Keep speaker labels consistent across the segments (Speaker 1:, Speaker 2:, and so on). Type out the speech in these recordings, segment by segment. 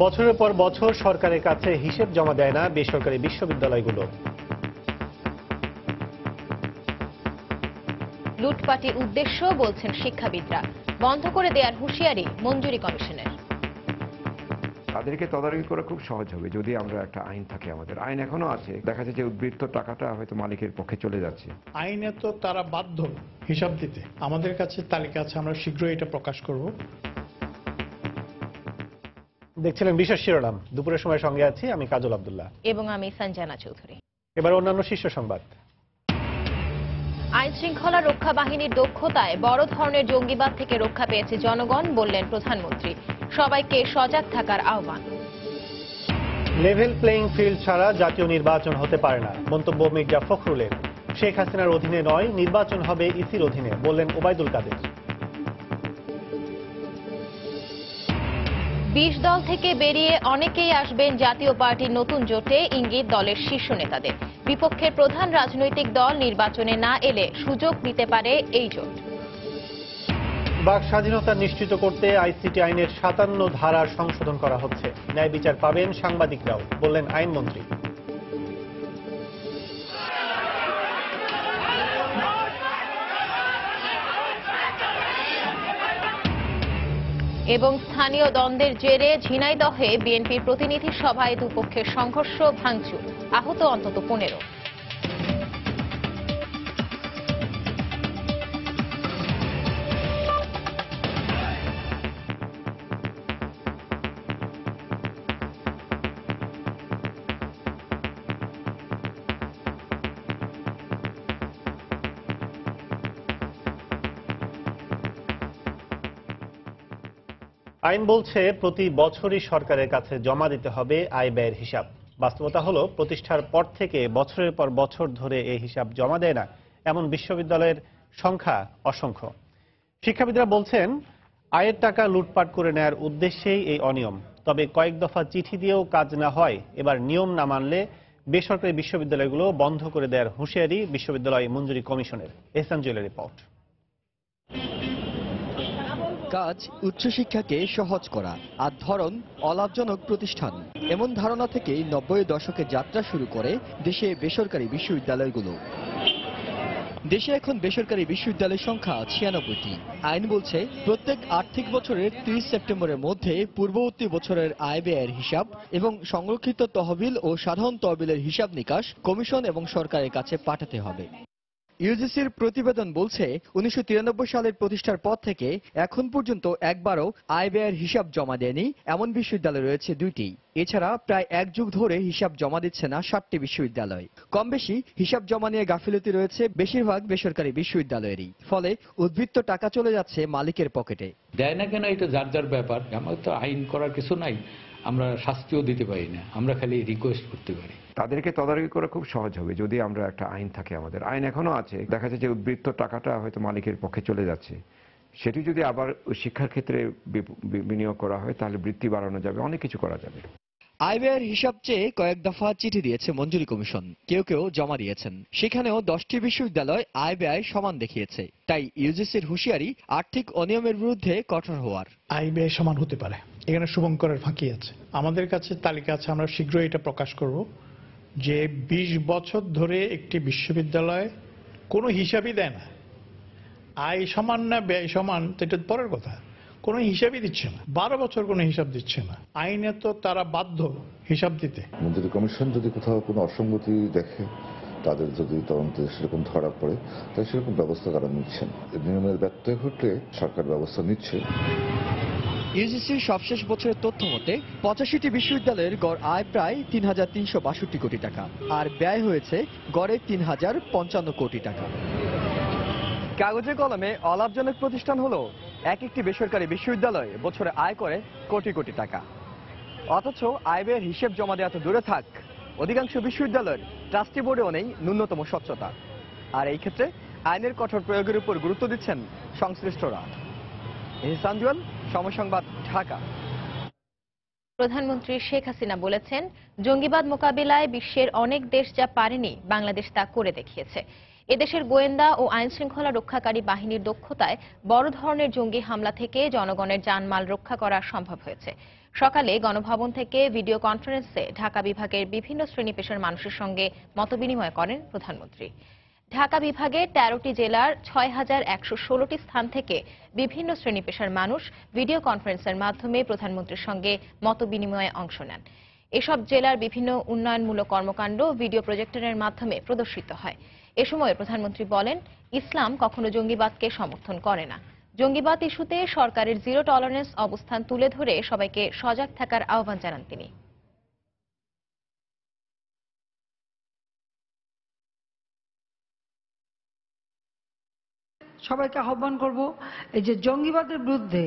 Speaker 1: বছরের পর বছর সরকারের কাছে হিসেব জমা দেয় না বেসরকারি বিশ্ববিদ্যালয়গুলো।
Speaker 2: লুটপাটের উদ্দেশ্য বলছেন শিক্ষাবিদরা, বন্ধ করে দেওয়ার হুঁশিয়ারি মঞ্জুরি কমিশনের।
Speaker 3: তাদেরকে তদারকি করা খুব সহজ হবে যদি আমরা একটা আইন থাকে। আমাদের আইন এখনো আছে, দেখা যাচ্ছে যে উদ্বৃত্ত টাকাটা হয়তো মালিকের পক্ষে চলে যাচ্ছে।
Speaker 4: আইনে তো তারা বাধ্য হিসাব দিতে। আমাদের কাছে তালিকা আছে, আমরা শীঘ্রই এটা প্রকাশ করব।
Speaker 1: দেখছিলেন বিশেষ শিরোনাম, দুপুরের সময় সঙ্গে আছি আমি কাজল আব্দুল্লাহ
Speaker 2: এবং আমি সঞ্জনা চৌধুরী।
Speaker 1: এবার অন্যান্য শীর্ষ সংবাদ।
Speaker 2: আইন শৃঙ্খলা রক্ষা বাহিনীর দক্ষতায় বড় ধরনের জঙ্গিবাদ থেকে রক্ষা পেয়েছে জনগণ, বললেন প্রধানমন্ত্রী। সবাইকে সজাগ থাকার আহ্বান।
Speaker 1: লেভেল প্লেইং ফিল্ড ছাড়া জাতীয় নির্বাচন হতে পারে না, মন্তব্য মির্জা ফখরুলের। শেখ হাসিনার অধীনে নয়, নির্বাচন হবে ইসির অধীনে, বললেন ওবায়দুল কাদের।
Speaker 2: ২০ দল থেকে বেরিয়ে অনেকেই আসবেন জাতীয় পার্টির নতুন জোটে, ইঙ্গিত দলের শীর্ষ নেতাদের। বিপক্ষের প্রধান রাজনৈতিক দল নির্বাচনে না এলে সুযোগ নিতে পারে এই জোট।
Speaker 1: বাক স্বাধীনতা নিশ্চিত করতে আইসিটি আইনের ৫৭ ধারার সংশোধন করা হচ্ছে, ন্যায় বিচার পাবেন সাংবাদিকরাও, বললেন আইনমন্ত্রী।
Speaker 2: এবং স্থানীয় দ্বন্দ্বের জেরে ঝিনাইদহে বিএনপির প্রতিনিধি সভায় দুপক্ষের সংঘর্ষ, ভাঙচুর, আহত অন্তত ১৫।
Speaker 1: আইন বলছে প্রতি বছরই সরকারের কাছে জমা দিতে হবে আয় ব্যয়ের হিসাব। বাস্তবতা হলো প্রতিষ্ঠার পর থেকে বছরের পর বছর ধরে এই হিসাব জমা দেয় না এমন বিশ্ববিদ্যালয়ের সংখ্যা অসংখ্য। শিক্ষাবিদরা বলছেন আয়ের টাকা লুটপাট করে নেয়ার উদ্দেশ্যেই এই অনিয়ম। তবে কয়েক দফা চিঠি দিয়েও কাজ না হয় এবার নিয়ম না মানলে বেসরকারি বিশ্ববিদ্যালয়গুলো বন্ধ করে দেওয়ার হুঁশিয়ারি বিশ্ববিদ্যালয় মঞ্জুরি কমিশনের। এহসান জুয়েলের রিপোর্ট।
Speaker 5: কাজ উচ্চশিক্ষাকে সহজ করা আর ধরন অলাভজনক প্রতিষ্ঠান, এমন ধারণা থেকেই ৯০ দশকে যাত্রা শুরু করে দেশে বেসরকারি বিশ্ববিদ্যালয়গুলো। দেশে এখন বেসরকারি বিশ্ববিদ্যালয়ের সংখ্যা ৯৬টি। আইন বলছে প্রত্যেক আর্থিক বছরের ৩০ সেপ্টেম্বরের মধ্যে পূর্ববর্তী বছরের আয় ব্যয়ের হিসাব এবং সংরক্ষিত তহবিল ও সাধারণ তহবিলের হিসাব নিকাশ কমিশন এবং সরকারের কাছে পাঠাতে হবে। ইউজিসির প্রতিবেদন বলছে ১৯৯৩ সালের প্রতিষ্ঠার পর থেকে এখন পর্যন্ত একবারও আয় ব্যয়ের হিসাব জমা দেয়নি এমন বিশ্ববিদ্যালয় রয়েছে ২টি। এছাড়া প্রায় এক যুগ ধরে হিসাব জমা দিচ্ছে না ৭টি বিশ্ববিদ্যালয়। কম বেশি হিসাব জমা নিয়ে গাফিলতি রয়েছে বেশিরভাগ বেসরকারি বিশ্ববিদ্যালয়েরই। ফলে উদ্বৃত্ত টাকা চলে যাচ্ছে মালিকের পকেটে।
Speaker 6: দেয় না কেন এটা যার যার ব্যাপার, আমার তো আইন করার কিছু নাই, আমরা শাস্তিও দিতে পারি না, আমরা খালি রিকোয়েস্ট করতে পারি।
Speaker 3: তাদেরকে তদারকি করা খুব সহজ হবে যদি আমরা একটা আইন থাকে। আমাদের আইন এখনো আছে, দেখা যাচ্ছে যে উদ্বৃত্ত টাকাটা হয়তো মালিকের পক্ষে চলে যাচ্ছে। সেটি যদি আবার শিক্ষার ক্ষেত্রে বিনিয়োগ করা হয় তাহলে বৃত্তি বাড়ানো যাবে, অনেক কিছু করা যাবে।
Speaker 5: আয় ব্যয়ের হিসাব চেয়ে কয়েক দফা চিঠি দিয়েছে মঞ্জুরি কমিশন, কেউ কেউ জমা দিয়েছেন। সেখানেও 10টি বিশ্ববিদ্যালয় আয় ব্যয় সমান দেখিয়েছে। তাই ইউজিসির হুঁশিয়ারি আর্থিক অনিয়মের বিরুদ্ধে কঠোর হওয়ার।
Speaker 4: আয় ব্যয় সমান হতে পারে, এখানে শুভঙ্করের ফাঁকি আছে। আমাদের কাছে তালিকা আছে, আমরা শীঘ্রই এটা প্রকাশ করব যে ২০ বছর ধরে একটি বিশ্ববিদ্যালয় কোনো হিসাবই দেয় না। আয় সমান না ব্যয় সমান এটা পরের কথা, কোনো হিসাবই দিচ্ছে না। ১২ বছর কোনো হিসাব দিচ্ছে না। আইনে তো তারা বাধ্য হিসাব দিতে।
Speaker 7: মঞ্জুরি কমিশন যদি কোথাও কোনো অসঙ্গতি দেখে, তাদের যদি তদন্তে সেরকম ধরা পড়ে, তাই সেরকম ব্যবস্থা তারা নিচ্ছেন। নিয়মের ব্যত্যয় ঘটলে সরকার ব্যবস্থা নিচ্ছে।
Speaker 5: ইউজিসির সবশেষ বছরের তথ্য মতে ৮৫টি বিশ্ববিদ্যালয়ের গড় আয় প্রায় ৩,৩৬২ কোটি টাকা, আর ব্যয় হয়েছে গড়ে ৩,০৫৫ কোটি টাকা। কাগজে কলমে অলাভজনক প্রতিষ্ঠান হলো এক একটি বেসরকারি বিশ্ববিদ্যালয় বছরে আয় করে কোটি কোটি টাকা। অথচ আয় ব্যয়ের হিসেব জমা দেওয়া তো দূরে থাক, অধিকাংশ বিশ্ববিদ্যালয়ের ট্রাস্টি বোর্ডেও নেই ন্যূনতম স্বচ্ছতা। আর এই ক্ষেত্রে আইনের কঠোর প্রয়োগের উপর গুরুত্ব দিচ্ছেন সংশ্লিষ্টরা। এহসান জুয়েল, সময় সংবাদ, ঢাকা।
Speaker 2: প্রধানমন্ত্রী শেখ হাসিনা বলেছেন, জঙ্গিবাদ মোকাবিলায় বিশ্বের অনেক দেশ যা পারেনি বাংলাদেশ তা করে দেখিয়েছে। এদেশের গোয়েন্দা ও আইন শৃঙ্খলা রক্ষাকারী বাহিনীর দক্ষতায় বড় ধরনের জঙ্গি হামলা থেকে জনগণের জানমাল রক্ষা করা সম্ভব হয়েছে। সকালে গণভবন থেকে ভিডিও কনফারেন্সে ঢাকা বিভাগের বিভিন্ন শ্রেণী পেশার মানুষের সঙ্গে মতবিনিময় করেন প্রধানমন্ত্রী। ঢাকা বিভাগে 13টি জেলার 6,116টি স্থান থেকে বিভিন্ন শ্রেণী পেশার মানুষ ভিডিও কনফারেন্সের মাধ্যমে প্রধানমন্ত্রীর সঙ্গে মতবিনিময়ে অংশ নেন। এসব জেলার বিভিন্ন উন্নয়নমূলক কর্মকাণ্ড ভিডিও প্রজেক্টরের মাধ্যমে প্রদর্শিত হয়। এ সময় প্রধানমন্ত্রী বলেন, ইসলাম কখনো জঙ্গিবাদকে সমর্থন করে না। জঙ্গিবাদ ইস্যুতে সরকারের জিরো টলারেন্স অবস্থান তুলে ধরে সবাইকে সজাগ থাকার আহ্বান জানান তিনি।
Speaker 8: সবাইকে আহ্বান করব, এই যে জঙ্গিবাদের বিরুদ্ধে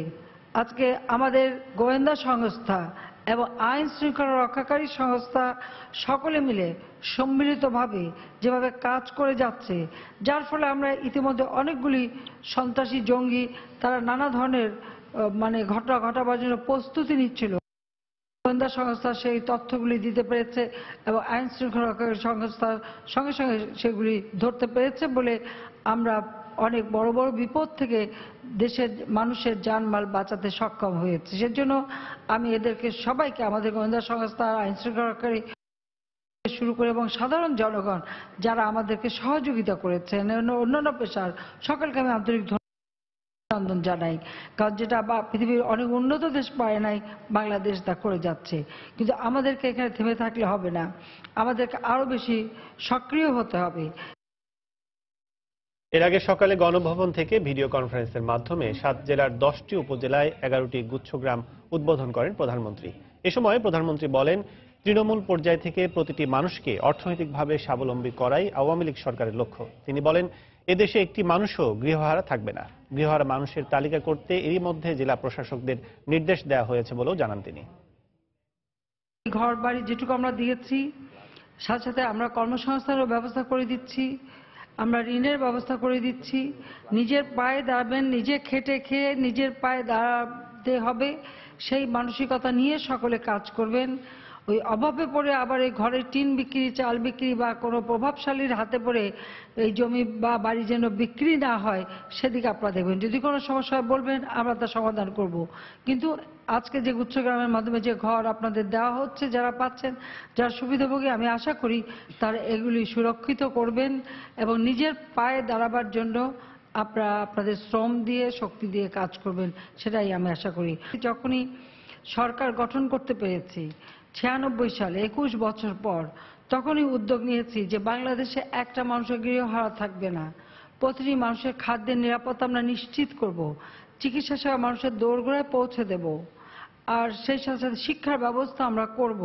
Speaker 8: আজকে আমাদের গোয়েন্দা সংস্থা এবং আইন শৃঙ্খলা রক্ষাকারী সংস্থা সকলে মিলে সম্মিলিতভাবে যেভাবে কাজ করে যাচ্ছে, যার ফলে আমরা ইতিমধ্যে অনেকগুলি সন্ত্রাসী জঙ্গি তারা নানা ধরনের ঘটনা ঘটাবার জন্য প্রস্তুতি নিচ্ছিল, গোয়েন্দা সংস্থা সেই তথ্যগুলি দিতে পেরেছে এবং আইন শৃঙ্খলা রক্ষাকারী সংস্থার সঙ্গে সঙ্গে সেগুলি ধরতে পেরেছে বলে আমরা অনেক বড় বড় বিপদ থেকে দেশের মানুষের জানমাল বাঁচাতে সক্ষম হয়েছে। সেজন্য আমি এদেরকে সবাইকে, আমাদের গোয়েন্দা সংস্থা, আইন শৃঙ্খলা রক্ষাকারী শুরু করে এবং সাধারণ জনগণ যারা আমাদেরকে সহযোগিতা করেছেন, অন্যান্য পেশার সকলকে আমি আন্তরিক অভিনন্দন জানাই। কারণ যেটা পৃথিবীর অনেক উন্নত দেশ পারে নাই, বাংলাদেশ তা করে যাচ্ছে। কিন্তু আমাদেরকে এখানে থেমে থাকলে হবে না, আমাদেরকে আরো বেশি সক্রিয় হতে হবে।
Speaker 1: এর আগে সকালে গণভবন থেকে ভিডিও কনফারেন্সের মাধ্যমে 7 জেলার 10টি উপজেলায় 11টি গুচ্ছগ্রাম উদ্বোধন করেন প্রধানমন্ত্রী। এ সময় প্রধানমন্ত্রী বলেন, তৃণমূল পর্যায় থেকে প্রতিটি মানুষকে অর্থনৈতিকভাবে স্বাবলম্বী করাই আওয়ামী লীগ সরকারের লক্ষ্য। তিনি বলেন, এদেশে একটি মানুষও গৃহহারা থাকবে না। গৃহহারা মানুষের তালিকা করতে এরই মধ্যে জেলা প্রশাসকদের নির্দেশ দেওয়া হয়েছে বলেও জানান তিনি।
Speaker 8: ঘর বাড়ি যেটুকু আমরা দিয়েছি, সাথে সাথে আমরা কর্মসংস্থানের ব্যবস্থা করে দিচ্ছি, আমরা ঋণের ব্যবস্থা করে দিচ্ছি। নিজের পায়ে দাঁড়াবেন, নিজে খেটে খেয়ে নিজের পায়ে দাঁড়াতে হবে, সেই মানসিকতা নিয়ে সকলে কাজ করবেন। ওই অভাবে পড়ে আবার এই ঘরের টিন বিক্রি, চাল বিক্রি বা কোনো প্রভাবশালীর হাতে পড়ে এই জমি বা বাড়ি যেন বিক্রি না হয় সেদিকে আপনারা দেখবেন। যদি কোনো সমস্যা হয় বলবেন, আমরা তার সমাধান করব। কিন্তু আজকে যে গুচ্ছগ্রামের মাধ্যমে যে ঘর আপনাদের দেওয়া হচ্ছে, যারা পাচ্ছেন, যারা সুবিধাভোগী, আমি আশা করি তারা এগুলি সুরক্ষিত করবেন এবং নিজের পায়ে দাঁড়াবার জন্য আপনারা আপনাদের শ্রম দিয়ে, শক্তি দিয়ে কাজ করবেন, সেটাই আমি আশা করি। যখনই সরকার গঠন করতে পেরেছি 96 সালে, 21 বছর পর, তখনই উদ্যোগ নিয়েছি যে বাংলাদেশে একটা মানুষের গৃহহারা থাকবে না। প্রতিটি মানুষের খাদ্যের নিরাপত্তা আমরা নিশ্চিত করব, চিকিৎসা সেবা মানুষের দোরগোড়ায় পৌঁছে দেব, আর সেই সাথে সাথে শিক্ষার ব্যবস্থা আমরা করব,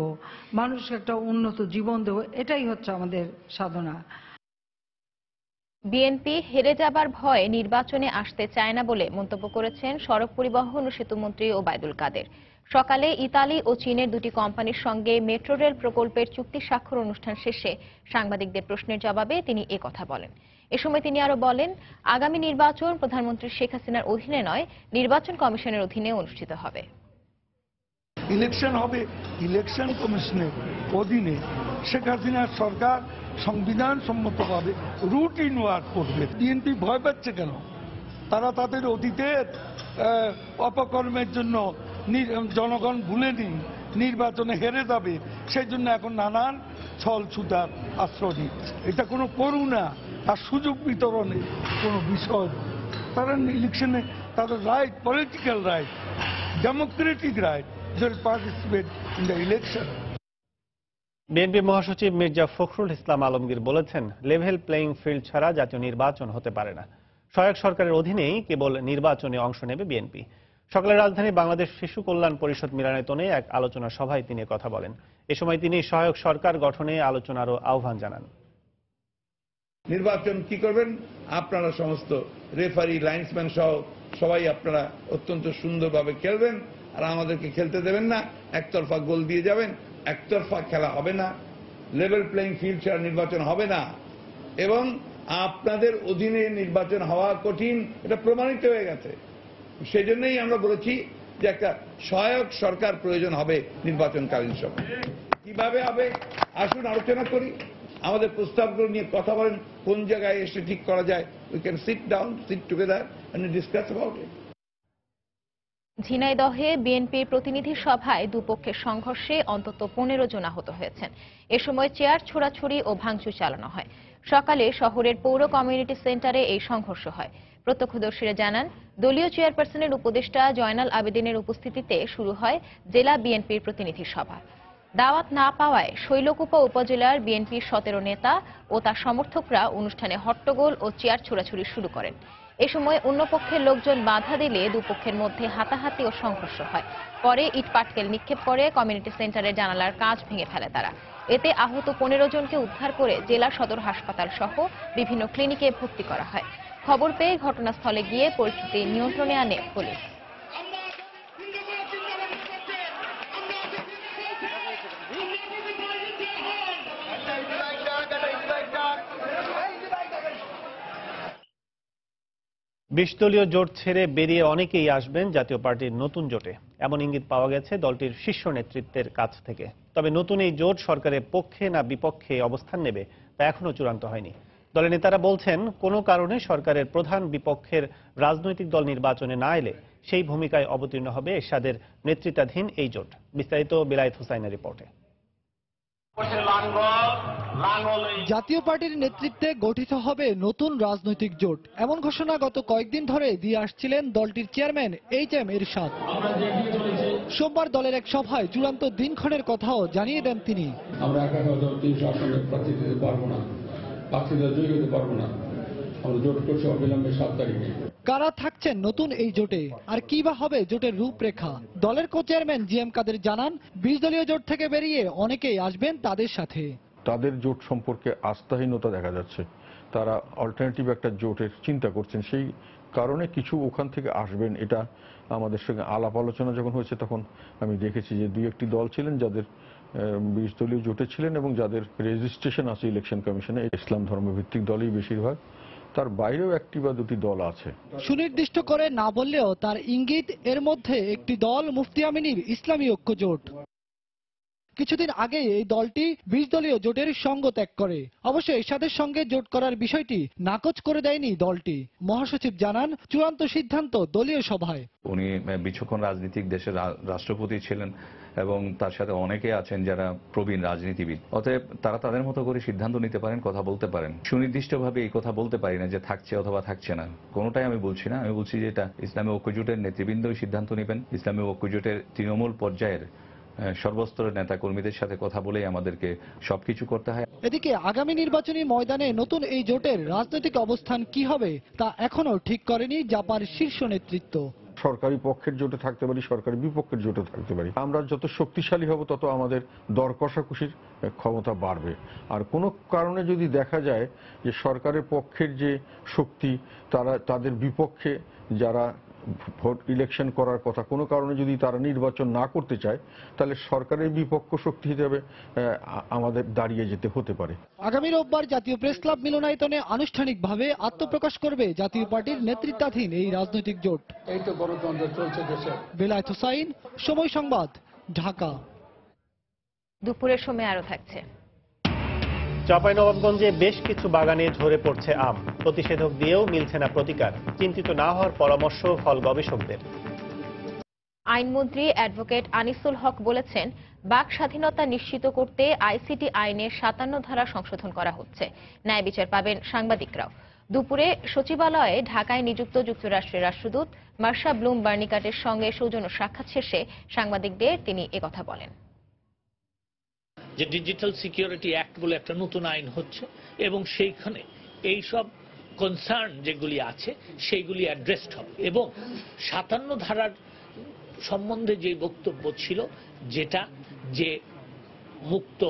Speaker 8: মানুষকে একটা উন্নত জীবন দেব। এটাই হচ্ছে আমাদের সাধনা।
Speaker 2: বিএনপি হেরে যাবার ভয়ে নির্বাচনে আসতে চায় না বলে মন্তব্য করেছেন সড়ক পরিবহন ও সেতুমন্ত্রী ওবায়দুল কাদের। সকালে ইতালি ও চীনের দুটি কোম্পানির সঙ্গে মেট্রো রেল প্রকল্পের চুক্তি স্বাক্ষর অনুষ্ঠান শেষে সাংবাদিকদের প্রশ্নের জবাবে তিনি একথা বলেন। এ সময় তিনি আরো বলেন, আগামী নির্বাচন প্রধানমন্ত্রী শেখ হাসিনার অধীনে নয়, নির্বাচন কমিশনের অধীনে অনুষ্ঠিত হবে।
Speaker 9: ইলেকশন হবে ইলেকশন কমিশনের অধীনে। শেখ হাসিনার সরকার সংবিধান সম্মতভাবে রুটিন ওয়ার্ক করবে। বিএনপি ভয় পাচ্ছে কেন? তারা তাদের অতীতের অপকর্মের জন্য জনগণ ভুলেনি, নির্বাচনে হেরে যাবে, সেই জন্য এখন নানান ছল ছুতার আশ্রয় নিচ্ছে। এটা কোনো করুণা আর সুযোগ বিতরণের কোনো বিষয়। তারা ইলেকশনে তাদের right, political right, Democratic right, they will participate in the election.
Speaker 1: BNP মহাসচিব মির্জা ফখরুল ইসলাম আলমগীর বলেছেন, লেভেল প্লেইং ফিল্ড ছাড়া জাতীয় নির্বাচন হতে পারে না। সহায়ক সরকারের অধীনেই কেবল নির্বাচনে অংশ নেবে বিএনপি। সকালে রাজধানী বাংলাদেশ শিশু কল্যাণ পরিষদ মিলনায়তনে এক আলোচনা সভায় তিনি কথা বলেন। এ সময় তিনি সহায়ক সরকার গঠনে আলোচনারও আহ্বান জানান।
Speaker 10: নির্বাচন কি করবেন? আপনারা সমস্ত রেফারি, লাইন্সম্যান সহ সবাই আপনারা অত্যন্ত সুন্দরভাবে খেলবেন, আর আমাদেরকে খেলতে দেবেন না। একতরফা গোল দিয়ে যাবেন, একতরফা খেলা হবে না। লেভেল প্লেইং ফিল্ড ছাড়া নির্বাচন হবে না এবং আপনাদের অধীনে নির্বাচন হওয়া কঠিন, এটা প্রমাণিত হয়ে গেছে। সেই জন্যই আমরা বলেছি যে একটা সহায়ক সরকার প্রয়োজন হবে নির্বাচনকালীন সময়। কিভাবে হবে আসুন আলোচনা করি, আমাদের প্রস্তাবগুলো নিয়ে কথা বলেন, কোন জায়গায় এসে ঠিক করা যায়। We can sit down, sit together and discuss about it.
Speaker 2: ঝিনাইদহে বিএনপির প্রতিনিধি সভায় দুপক্ষের সংঘর্ষে অন্তত 15 জন আহত হয়েছেন। এ সময় চেয়ার ছোড়াছুড়ি ও ভাঙচুর চালানো হয়। সকালে শহরের পৌর কমিউনিটি সেন্টারে এই সংঘর্ষ হয়। প্রত্যক্ষদর্শীরা জানান, দলীয় চেয়ারপারসনের উপদেষ্টা জয়নাল আবেদিনের উপস্থিতিতে শুরু হয় জেলা বিএনপির প্রতিনিধি সভা। দাওয়াত না পাওয়ায় শৈলকুপা উপজেলার বিএনপির 17 নেতা ও তার সমর্থকরা অনুষ্ঠানে হট্টগোল ও চেয়ার ছোড়াছুড়ি শুরু করেন। এ সময় অন্য পক্ষের লোকজন বাধা দিলে দুপক্ষের মধ্যে হাতাহাতি ও সংঘর্ষ হয়। পরে ইট পাটকেল নিক্ষেপ করে কমিউনিটি সেন্টারের জানালার কাঁচ ভেঙে ফেলে তারা। এতে আহত 15 জনকে উদ্ধার করে জেলা সদর হাসপাতাল সহ বিভিন্ন ক্লিনিকে ভর্তি করা হয়। খবর পেয়ে ঘটনাস্থলে গিয়ে পরিস্থিতি নিয়ন্ত্রণে আনে পুলিশ।
Speaker 1: বিশ দলীয় জোট ছেড়ে বেরিয়ে অনেকেই আসবেন জাতীয় পার্টির নতুন জোটে, এমন ইঙ্গিত পাওয়া গেছে দলটির শীর্ষ নেতৃত্বের কাছ থেকে। তবে নতুন এই জোট সরকারের পক্ষে না বিপক্ষে অবস্থান নেবে তা এখনো চূড়ান্ত হয়নি। দলের নেতারা বলছেন, কোনো কারণে সরকারের প্রধান বিপক্ষের রাজনৈতিক দল নির্বাচনে না এলে সেই ভূমিকায় অবতীর্ণ হবে এরশাদের নেতৃত্বাধীন এই জোট। বিস্তারিত বিলায়েত হোসাইনের রিপোর্টে।
Speaker 5: জাতীয় পার্টির নেতৃত্বে গঠিত হবে নতুন রাজনৈতিক জোট, এমন ঘোষণা গত কয়েকদিন ধরে দিয়ে আসছিলেন দলটির চেয়ারম্যান এইচ.এম. এরশাদ। সোমবার দলের এক সভায় চূড়ান্ত দিনক্ষণের কথাও জানিয়ে দেন তিনি।
Speaker 11: আমরা এখনো 300 আসনে প্রার্থী দিতে পারবো না, প্রার্থীদের জয়ী হতে পারবো না। আমরা জোট করছি অবিলম্বে 7 তারিখে।
Speaker 5: কারা থাকছেন নতুন এই জোটে, আর কি বা হবে জোটের রূপরেখা? দলের কো চেয়ারম্যান জি.এম. কাদের জানান, 20 দলীয় জোট থেকে বেরিয়ে অনেকেই আসবেন তাদের সাথে।
Speaker 12: তাদের জোট সম্পর্কে আস্থাহীনতা দেখা যাচ্ছে, তারা অল্টারনেটিভ একটা জোটের চিন্তা করছেন, সেই কারণে কিছু ওখান থেকে আসবেন। এটা আমাদের সঙ্গে আলাপ আলোচনা যখন হয়েছে তখন আমি দেখেছি যে 2-1টি দল ছিলেন যাদের 20 দলীয় জোটে ছিলেন এবং যাদের রেজিস্ট্রেশন আছে ইলেকশন কমিশনে। ইসলাম ধর্মভিত্তিক দলই বেশিরভাগ, তার বাইরেও 1টি বা 2টি দল আছে।
Speaker 5: সুনির্দিষ্ট করে না বললেও তার ইঙ্গিত, এর মধ্যে একটি দল মুফতি আমিনীর ইসলামী ঐক্য জোট। কিছুদিন আগে এই দলটি 20 দলীয় জোটের সঙ্গ ত্যাগ করে। অবশ্য এরশাদের সঙ্গে জোট করার বিষয়টি নাকচ করে দেয়নি দলটি। মহাসচিব জানান, চূড়ান্ত সিদ্ধান্ত দলীয় সভায়।
Speaker 13: উনি বিচক্ষণ রাজনীতিক, দেশের রাষ্ট্রপতি ছিলেন এবং তার সাথে অনেকে আছেন যারা প্রবীণ রাজনীতিবিদ। অতএব তারা তাদের মতো করে সিদ্ধান্ত নিতে পারেন, কথা বলতে পারেন। সুনির্দিষ্টভাবে এই কথা বলতে পারি না যে থাকছে অথবা থাকছে না, কোনোটাই আমি বলছি না। আমি বলছি যে এটা ইসলামী ঐক্যজোটের নেতৃবৃন্দই সিদ্ধান্ত নেবেন। ইসলামী ঐক্যজোটের তৃণমূল পর্যায়ের সর্বস্তরের নেতা কর্মীদের সাথে কথা বলেই আমাদেরকে সবকিছু করতে হয়।
Speaker 5: এদিকে আগামী নির্বাচনী ময়দানে নতুন এই জোটের রাজনৈতিক অবস্থান কি হবে তা এখনো ঠিক করেনি জাপার শীর্ষ নেতৃত্ব।
Speaker 12: সরকারি পক্ষের জোটে থাকতে পারি, সরকারি বিপক্ষের জোটে থাকতে পারি। আমরা যত শক্তিশালী হব তত আমাদের দর কষাকষির ক্ষমতা বাড়বে। আর কোনো কারণে যদি দেখা যায় যে সরকারের পক্ষের যে শক্তি, তাদের বিপক্ষে যারা ভোট ইলেকশন করার কথা, কোনো কারণে যদি তারা নির্বাচন না করতে চায়, তাহলে সরকারের বিপক্ষ শক্তি হিসেবে আমাদের দাঁড়িয়ে যেতে হতে পারে।
Speaker 5: আগামী রোববার জাতীয় প্রেস ক্লাব মিলনায়তনে আনুষ্ঠানিকভাবে আত্মপ্রকাশ করবে জাতীয় পার্টির নেতৃত্বাধীন এই রাজনৈতিক জোট।
Speaker 11: এই তো গণতন্ত্র চলছে দেশে।
Speaker 5: বিলায়েত হোসাইন, সময় সংবাদ, ঢাকা।
Speaker 2: দুপুরের সময় আরো থাকছে।
Speaker 1: চাঁপাইনবাবগঞ্জে বেশ কিছু বাগানে ঝরে পড়ছে আম, প্রতিষেধক দিয়েও মিলছে না প্রতিকার। চিন্তিত না হওয়ার পরামর্শ ফল গবেষকদের।
Speaker 2: আইনমন্ত্রী অ্যাডভোকেট আনিসুল হক বলেছেন, বাক স্বাধীনতা নিশ্চিত করতে আইসিটি আইনের 57 ধারা সংশোধন করা হচ্ছে। ন্যায় বিচার পাবেন সাংবাদিকরাও। দুপুরে সচিবালয়ে ঢাকায় নিযুক্ত যুক্তরাষ্ট্রের রাষ্ট্রদূত মার্শা ব্লুম বার্নিকাটের সঙ্গে সৌজন্য সাক্ষাৎ শেষে সাংবাদিকদের তিনি একথা বলেন।
Speaker 14: যে ডিজিটাল সিকিউরিটি অ্যাক্ট বলে একটা নতুন আইন হচ্ছে এবং সেইখানে এই সব কনসার্ন যেগুলি আছে সেইগুলি অ্যাড্রেসড হবে এবং 57 ধারার সম্বন্ধে যে বক্তব্য ছিল, যেটা যে মুক্ত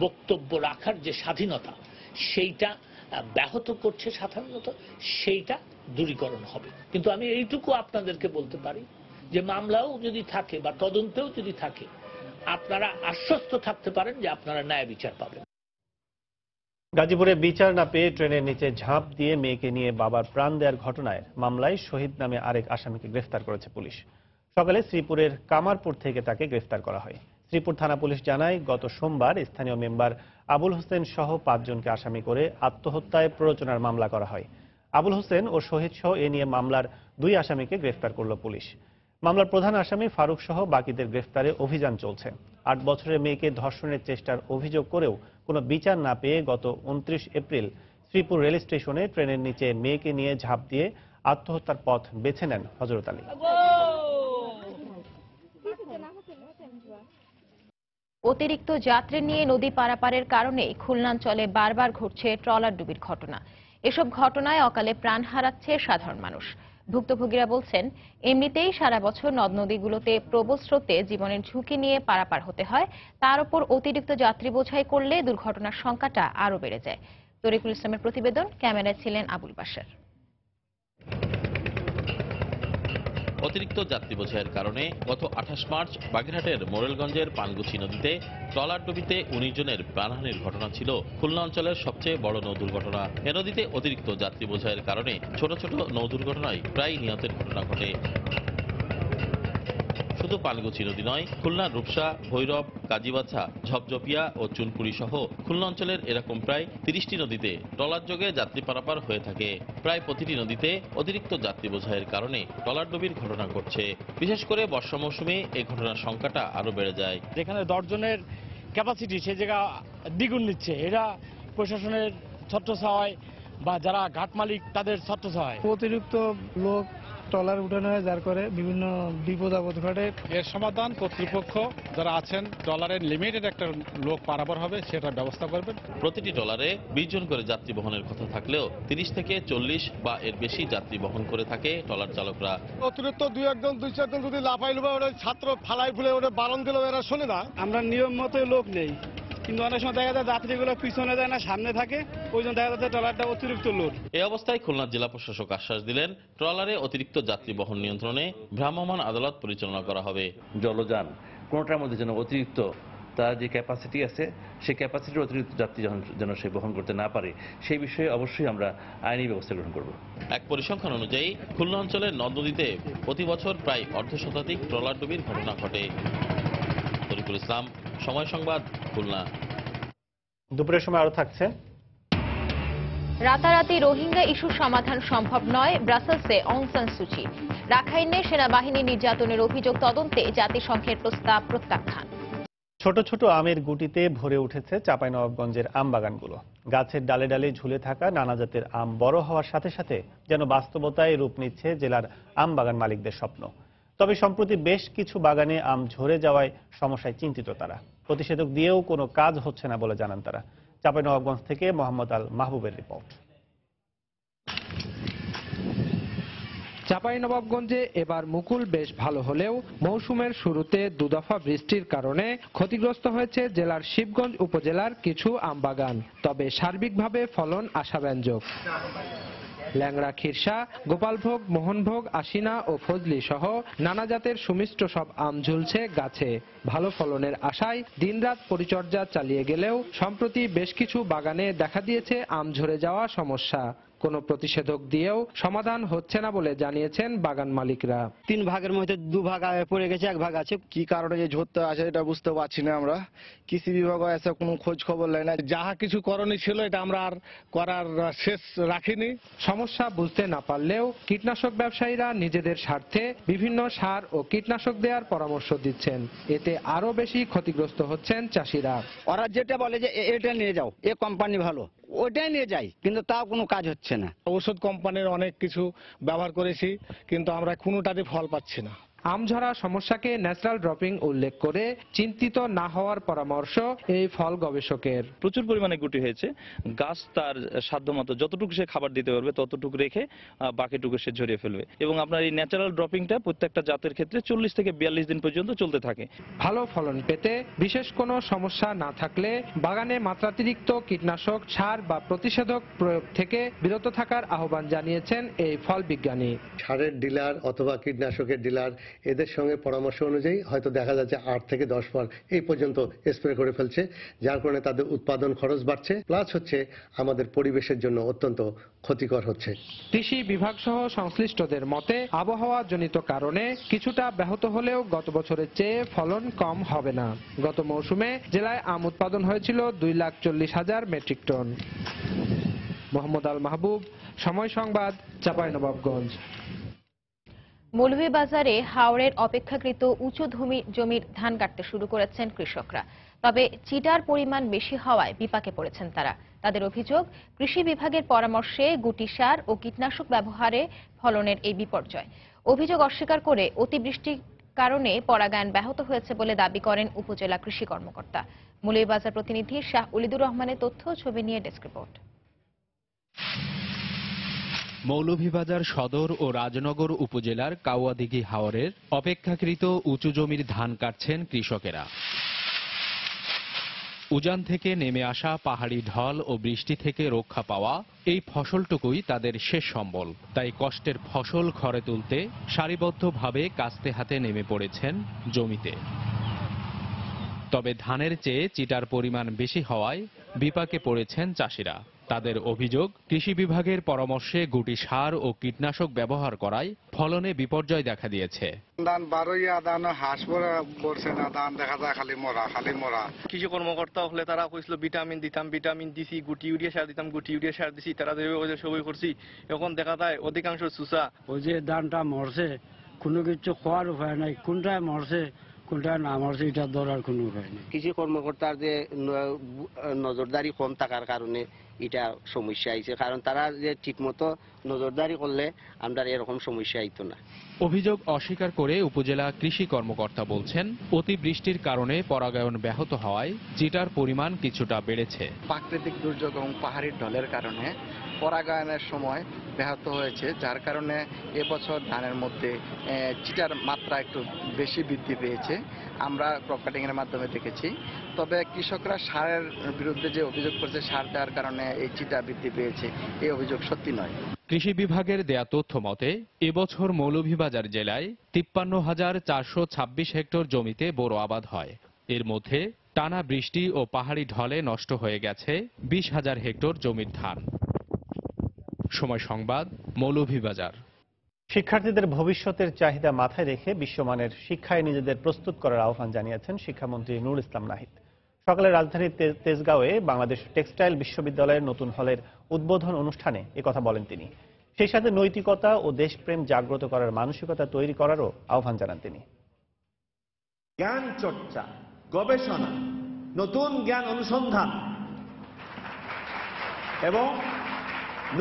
Speaker 14: বক্তব্য রাখার যে স্বাধীনতা সেইটা ব্যাহত করছে 57, সেইটা দূরীকরণ হবে। কিন্তু আমি এইটুকু আপনাদেরকে বলতে পারি যে মামলাও যদি থাকে বা তদন্তেও যদি থাকে, আপনারা আশ্বস্ত থাকতে পারেন যে আপনারা ন্যায় বিচার পাবেন।
Speaker 1: গাজীপুরে বিচার না পেয়ে ট্রেনের নিচে ঝাঁপ দিয়ে মেয়েকে নিয়ে বাবার প্রাণ দেওয়ার ঘটনায় মামলায় শহীদ নামে আরেক আসামিকে গ্রেফতার করেছে পুলিশ। সকালে শ্রীপুরের কামারপুর থেকে তাকে গ্রেফতার করা হয়। শ্রীপুর থানা পুলিশ জানায়, গত সোমবার স্থানীয় মেম্বার আবুল হোসেন সহ 5 জনকে আসামি করে আত্মহত্যায় প্ররোচনার মামলা করা হয়। আবুল হোসেন ও শহীদ সহ এ নিয়ে মামলার 2 আসামিকে গ্রেফতার করল পুলিশ। মামলার প্রধান আসামি ফারুক সহ বাকিদের গ্রেফতারে অভিযান চলছে। 8 বছরের মেয়েকে ধর্ষণের চেষ্টার অভিযোগ করেও কোনো বিচার না পেয়ে গত 29 এপ্রিল শ্রীপুর রেল স্টেশনে ট্রেনের নিচে মেয়েকে নিয়ে ঝাঁপ দিয়ে আত্মহত্যার পথ বেছে নেন হযরত আলী।
Speaker 2: অতিরিক্ত যাত্রী নিয়ে নদী পারাপারের কারণে খুলনাঞ্চলে বারবার ঘটছে ট্রলার ডুবির ঘটনা। এসব ঘটনায় অকালে প্রাণ হারাচ্ছে সাধারণ মানুষ। ভুক্তভোগীরা বলছেন, এমনিতেই সারা বছর নদ নদীগুলোতে প্রবল স্রোতে জীবনের ঝুঁকি নিয়ে পারাপার হতে হয়, তার উপর অতিরিক্ত যাত্রী বোঝাই করলে দুর্ঘটনার সংখ্যাটা আরও বেড়ে যায়। তরিকুল ইসলামের প্রতিবেদন, ক্যামেরায় ছিলেন আবুল বাশার।
Speaker 15: অতিরিক্ত যাত্রী বোঝাইয়ের কারণে গত 28 মার্চ বাগেরহাটের মোরেলগঞ্জের পানগুছি নদীতে ট্রলার ডুবিতে 19 জনের প্রাণহানির ঘটনা ছিল খুলনা অঞ্চলের সবচেয়ে বড় নৌ দুর্ঘটনা। এ নদীতে অতিরিক্ত যাত্রী বোঝাইয়ের কারণে ছোট ছোট নৌ দুর্ঘটনায় প্রায় নিহতের ঘটনা ঘটে। শুধু পানগুছি নদী নয়, খুলনার রূপসা, ভৈরব, কাজীবাছা, ঝপঝপিয়া ও চুনপুরি সহ খুলনা অঞ্চলের এরকম প্রায় 30টি নদীতে ট্রলার যোগে যাত্রী পারাপার হয়ে থাকে। প্রায় প্রতিটি নদীতে অতিরিক্ত যাত্রী বোঝাইয়ের কারণে ট্রলার ডুবির ঘটনা ঘটছে। বিশেষ করে বর্ষা মৌসুমে এই ঘটনার সংখ্যাটা আরো বেড়ে যায়।
Speaker 16: যেখানে 10 জনের ক্যাপাসিটি সে জায়গা দ্বিগুণ নিচ্ছে, এটা প্রশাসনের ছত্রছায়ায় বা যারা ঘাট মালিক তাদের ছত্রছায়ায়।
Speaker 17: অতিরিক্ত লোক ট্রলার উঠানো হয়, যার করে বিভিন্ন বিপদ আপদ ঘটে।
Speaker 18: এর সমাধান কর্তৃপক্ষ যারা আছেন, ট্রলারের লিমিটেড একটা লোক পারাপার হবে সেটার ব্যবস্থা করবেন।
Speaker 15: প্রতিটি ট্রলারে 20 জন করে যাত্রী বহনের কথা থাকলেও 30 থেকে 40 বা এর বেশি যাত্রী বহন করে থাকে ট্রলার চালকরা।
Speaker 19: অতিরিক্ত 2-1 জন যদি লাফাইল বা ওরা ছাত্র ফালাই ফুলে ওরা বারণ দিল, এরা শোনে না।
Speaker 17: আমরা নিয়ম মতো লোক নেই, কিন্তু অনেক সময় দেখা যায় যাত্রীগুলো পিছনে যায় না, সামনে থাকে, ওই জন্য দেখা যাচ্ছে ট্রলারটা অতিরিক্ত লোড।
Speaker 15: এই অবস্থায় খুলনা জেলা প্রশাসক আশ্বাস দিলেন, ট্রলারে অতিরিক্ত যাত্রী বহন নিয়ন্ত্রণে ভ্রাম্যমাণ আদালত পরিচালনা করা হবে।
Speaker 20: জলযান কোনোটার মধ্যে যেন অতিরিক্ত তার যে ক্যাপাসিটি আছে সেই ক্যাপাসিটির অতিরিক্ত যাত্রী যেন সে বহন করতে না পারে, সেই বিষয়ে অবশ্যই আমরা আইনি ব্যবস্থা গ্রহণ করব।
Speaker 15: এক পরিসংখ্যান অনুযায়ী খুলনা অঞ্চলের নদ নদীতে প্রতি বছর প্রায় অর্ধশতাধিক ট্রলার ডুবির ঘটনা ঘটে। তরিকুল ইসলাম, সময় সংবাদ, খুলনা।
Speaker 1: দুপুরের সময় আরো থাকছে।
Speaker 2: রাতারাতি রোহিঙ্গা ইস্যুর সমাধান সম্ভব নয়, ব্রাসেলসে অং সান সুচি। রাখাইনে সেনাবাহিনী নির্যাতনের অভিযোগ তদন্তে জাতিসংঘের প্রস্তাব প্রত্যাখ্যান।
Speaker 1: ছোট ছোট আমের গুটিতে ভরে উঠেছে চাঁপাইনবাবগঞ্জের আম বাগানগুলো। গাছের ডালে ডালে ঝুলে থাকা নানা জাতের আম বড় হওয়ার সাথে সাথে যেন বাস্তবতায় রূপ নিচ্ছে জেলার আম বাগান মালিকদের স্বপ্ন। তবে সম্প্রতি বেশ কিছু বাগানে আম ঝরে যাওয়ায় সমস্যায় চিন্তিত তারা। প্রতিষেধক দিয়েও কোনো কাজ হচ্ছে না বলে জানান তারা। চাঁপাইনবাবগঞ্জ থেকে মোহাম্মদ আল মাহবুবের রিপোর্ট।
Speaker 21: চাঁপাইনবাবগঞ্জে এবার মুকুল বেশ ভালো হলেও মৌসুমের শুরুতে দুদফা বৃষ্টির কারণে ক্ষতিগ্রস্ত হয়েছে জেলার শিবগঞ্জ উপজেলার কিছু আম বাগান। তবে সার্বিকভাবে ফলন আশাব্যঞ্জক। ল্যাংড়া, খিরসা, গোপালভোগ, মোহনভোগ, আশিনা ও ফজলি সহ নানা জাতের সুমিষ্ট সব আম ঝুলছে গাছে। ভালো ফলনের আশায় দিনরাত পরিচর্যা চালিয়ে গেলেও সম্প্রতি বেশ কিছু বাগানে দেখা দিয়েছে আম ঝরে যাওয়া সমস্যা। কোনো প্রতিষেধক দিয়েও সমাধান হচ্ছে না বলে জানিয়েছেন বাগান মালিকরা।
Speaker 22: 3 ভাগের মধ্যে 2 ভাগ পড়ে গেছে, 1 ভাগ আছে। কি কারণে যে ঝরতে আছে এটা বুঝতে পারছি না আমরা। কৃষি বিভাগ এসে কোনো খোঁজ খবর নেয় না।
Speaker 19: যাহা কিছু করণীয় ছিল এটা আমরা আর করার শেষ রাখিনি।
Speaker 21: সমস্যা বুঝতে না পারলেও কীটনাশক ব্যবসায়ীরা নিজেদের স্বার্থে বিভিন্ন সার ও কীটনাশক দেওয়ার পরামর্শ দিচ্ছেন। এতে আরো বেশি ক্ষতিগ্রস্ত হচ্ছেন চাষিরা।
Speaker 22: ওরা যেটা বলে যে এটা নিয়ে যাও, এ কোম্পানি ভালো, ওইটাই নিয়ে যাই, কিন্তু তাও কোনো কাজ হচ্ছে না।
Speaker 19: ওষুধ কোম্পানির অনেক কিছু ব্যবহার করেছি, কিন্তু আমরা কোনোটাতে ফল পাচ্ছি না।
Speaker 21: আম ঝরা সমস্যাকে ন্যাচারাল ড্রপিং উল্লেখ করে চিন্তিত না হওয়ার পরামর্শ এই ফল গবেষকের।
Speaker 23: প্রচুর পরিমাণে গুটি হয়েছে, গাছ তার সাধ্যমতো যতটুকু সে খাবার দিতে পারবে ততটুকু রেখে বাকিটুকু সে ঝরিয়ে ফেলবে। এবং আপনার এই ন্যাচারাল ড্রপিংটা প্রত্যেকটা জাতের ক্ষেত্রে 40 থেকে 42 দিন পর্যন্ত চলতে থাকে।
Speaker 21: ভালো ফলন পেতে বিশেষ কোনো সমস্যা না থাকলে বাগানে মাত্রাতিরিক্ত কীটনাশক, সার বা প্রতিষেধক প্রয়োগ থেকে বিরত থাকার আহ্বান জানিয়েছেন এই ফল বিজ্ঞানী।
Speaker 24: সারের ডিলার অথবা কীটনাশকের ডিলার এদের সঙ্গে পরামর্শ অনুযায়ী হয়তো দেখা যাচ্ছে 8 থেকে 10 বার এই পর্যন্ত স্প্রে করে ফেলছে, যার কারণে তাদের উৎপাদন খরচ বাড়ছে, প্লাস হচ্ছে আমাদের পরিবেশের জন্য অত্যন্ত ক্ষতিকর হচ্ছে।
Speaker 21: কৃষি বিভাগ সহ সংশ্লিষ্টদের মতে আবহাওয়া জনিত কারণে কিছুটা ব্যাহত হলেও গত বছরের চেয়ে ফলন কম হবে না। গত মৌসুমে জেলায় আম উৎপাদন হয়েছিল 2,40,000 মেট্রিক টন। মোহাম্মদ আল মাহবুব, সময় সংবাদ, চাঁপাইনবাবগঞ্জ।
Speaker 2: মৌলভীবাজারে হাওরের অপেক্ষাকৃত উঁচু জমির ধান কাটতে শুরু করেছেন কৃষকরা। তবে চিটার পরিমাণ বেশি হওয়ায় বিপাকে পড়েছেন তারা। তাদের অভিযোগ, কৃষি বিভাগের পরামর্শে গুটি সার ও কীটনাশক ব্যবহারে ফলনের এই বিপর্যয়। অভিযোগ অস্বীকার করে অতিবৃষ্টির কারণে পরাগায়ন ব্যাহত হয়েছে বলে দাবি করেন উপজেলা কৃষি কর্মকর্তা। মৌলভীবাজার প্রতিনিধি শাহ উলিদুর রহমানের তথ্য ছবি নিয়ে ডেস্ক রিপোর্ট।
Speaker 21: মৌলভীবাজার সদর ও রাজনগর উপজেলার কাউয়াদিঘি হাওরের অপেক্ষাকৃত উঁচু জমির ধান কাটছেন কৃষকেরা। উজান থেকে নেমে আসা পাহাড়ি ঢল ও বৃষ্টি থেকে রক্ষা পাওয়া এই ফসলটুকুই তাদের শেষ সম্বল। তাই কষ্টের ফসল ঘরে তুলতে সারিবদ্ধভাবে কাস্তে হাতে নেমে পড়েছেন জমিতে। তবে ধানের চেয়ে চিটার পরিমাণ বেশি হওয়ায় বিপাকে পড়েছেন চাষিরা। তাদের অভিযোগ, কৃষি বিভাগের পরামর্শে গুটি সার ও কীটনাশক ব্যবহার করায় ফলনে বিপর্যয় দেখা দিয়েছে।
Speaker 19: ধান বারোইয়া ধান হাঁস পড়ছে না, ধান দেখা যায় খালি মরা।
Speaker 17: কৃষি কর্মকর্তা হলে তারা কইছিল ভিটামিন দিতাম, ভিটামিন দিছি, গুটি ইউরিয়া সার দিতাম, গুটি ইউরিয়া সার দিছি, তারা সবই করছি। এখন দেখা যায় অধিকাংশ চুষা।
Speaker 8: ওই যে ধানটা মরছে, কোনো কিছু খাওয়ার উপায় নাই, কোনটায় মরছে কোনটা না মরছে এটা ধরার কোনো উপায় নেই।
Speaker 3: কৃষি কর্মকর্তার যে নজরদারি কম থাকার কারণে এটা সমস্যা আইছে, কারণ তারা যে ঠিকমতো নজরদারি করলে আমরা এরকম সমস্যা আইতো না।
Speaker 21: অভিযোগ অস্বীকার করে উপজেলা কৃষি কর্মকর্তা বলছেন, অতিবৃষ্টির কারণে পরাগায়ন ব্যাহত হওয়ায় চিটার পরিমাণ কিছুটা বেড়েছে।
Speaker 4: প্রাকৃতিক দুর্যোগ এবং পাহাড়ি ঢলের কারণে পরাগায়নের সময় ব্যাহত হয়েছে, যার কারণে এবছর ধানের মধ্যে চিটার মাত্রা একটু বেশি বৃদ্ধি পেয়েছে। আমরা ক্রপ কাটিং এর মাধ্যমে দেখেছি। তবে কৃষকরা সারের বিরুদ্ধে যে অভিযোগ করছে, সার দেওয়ার কারণে এই চিটা বৃদ্ধি পেয়েছে, এই অভিযোগ সত্যি নয়।
Speaker 21: কৃষি বিভাগের দেয়া তথ্য মতে এবছর মৌলভীবাজার জেলায় 53,426 হেক্টর জমিতে বোরো আবাদ হয়। এর মধ্যে টানা বৃষ্টি ও পাহাড়ি ঢলে নষ্ট হয়ে গেছে 20,000 হেক্টর জমির ধান। সময় সংবাদ, মৌলভীবাজার।
Speaker 1: শিক্ষার্থীদের ভবিষ্যতের চাহিদা মাথায় রেখে বিশ্বমানের শিক্ষায় নিজেদের প্রস্তুত করার আহ্বান জানিয়েছেন শিক্ষামন্ত্রী নুর ইসলাম নাহিদ। সকালে রাজধানীর তেজগাঁওয়ে বাংলাদেশ টেক্সটাইল বিশ্ববিদ্যালয়ের নতুন হলের উদ্বোধন অনুষ্ঠানে একথা বলেন তিনি। সেই সাথে নৈতিকতা ও দেশপ্রেম জাগ্রত করার মানসিকতা তৈরি করারও আহ্বান জানান তিনি।
Speaker 6: জ্ঞান চর্চা, গবেষণা, নতুন জ্ঞান অনুসন্ধান এবং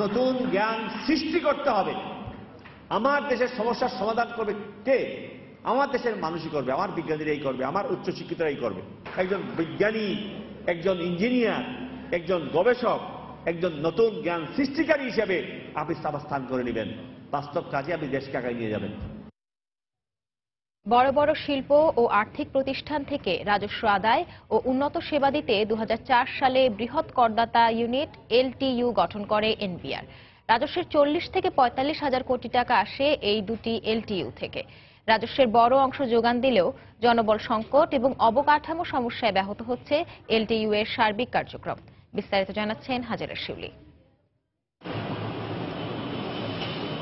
Speaker 6: নতুন জ্ঞান সৃষ্টি করতে হবে। আমার দেশের সমস্যার সমাধান করবে কে? আমার দেশের মানুষই করবে, আমার বিজ্ঞানীরাই করবে, আমার উচ্চশিক্ষিতরাই করবে। একজন বিজ্ঞানী, একজন ইঞ্জিনিয়ার, একজন গবেষক, একজন নতুন জ্ঞান সৃষ্টিকারী হিসেবে আপনি অবস্থান করে নেবেন। বাস্তব কাজে আপনি দেশকে আগায় নিয়ে যাবেন।
Speaker 2: বড় বড় শিল্প ও আর্থিক প্রতিষ্ঠান থেকে রাজস্ব আদায় ও উন্নত সেবা দিতে 2004 সালে বৃহৎ করদাতা ইউনিট এলটিইউ গঠন করে এনবিআর। রাজস্বের 40 থেকে 45 হাজার কোটি টাকা আসে এই দুটি এলটিইউ থেকে। রাজস্বের বড় অংশ যোগান দিলেও জনবল সংকট এবং অবকাঠামো সমস্যায় ব্যাহত হচ্ছে এলটিইউ এর সার্বিক কার্যক্রম। বিস্তারিত জানাচ্ছেন হাজেরা শিউলি।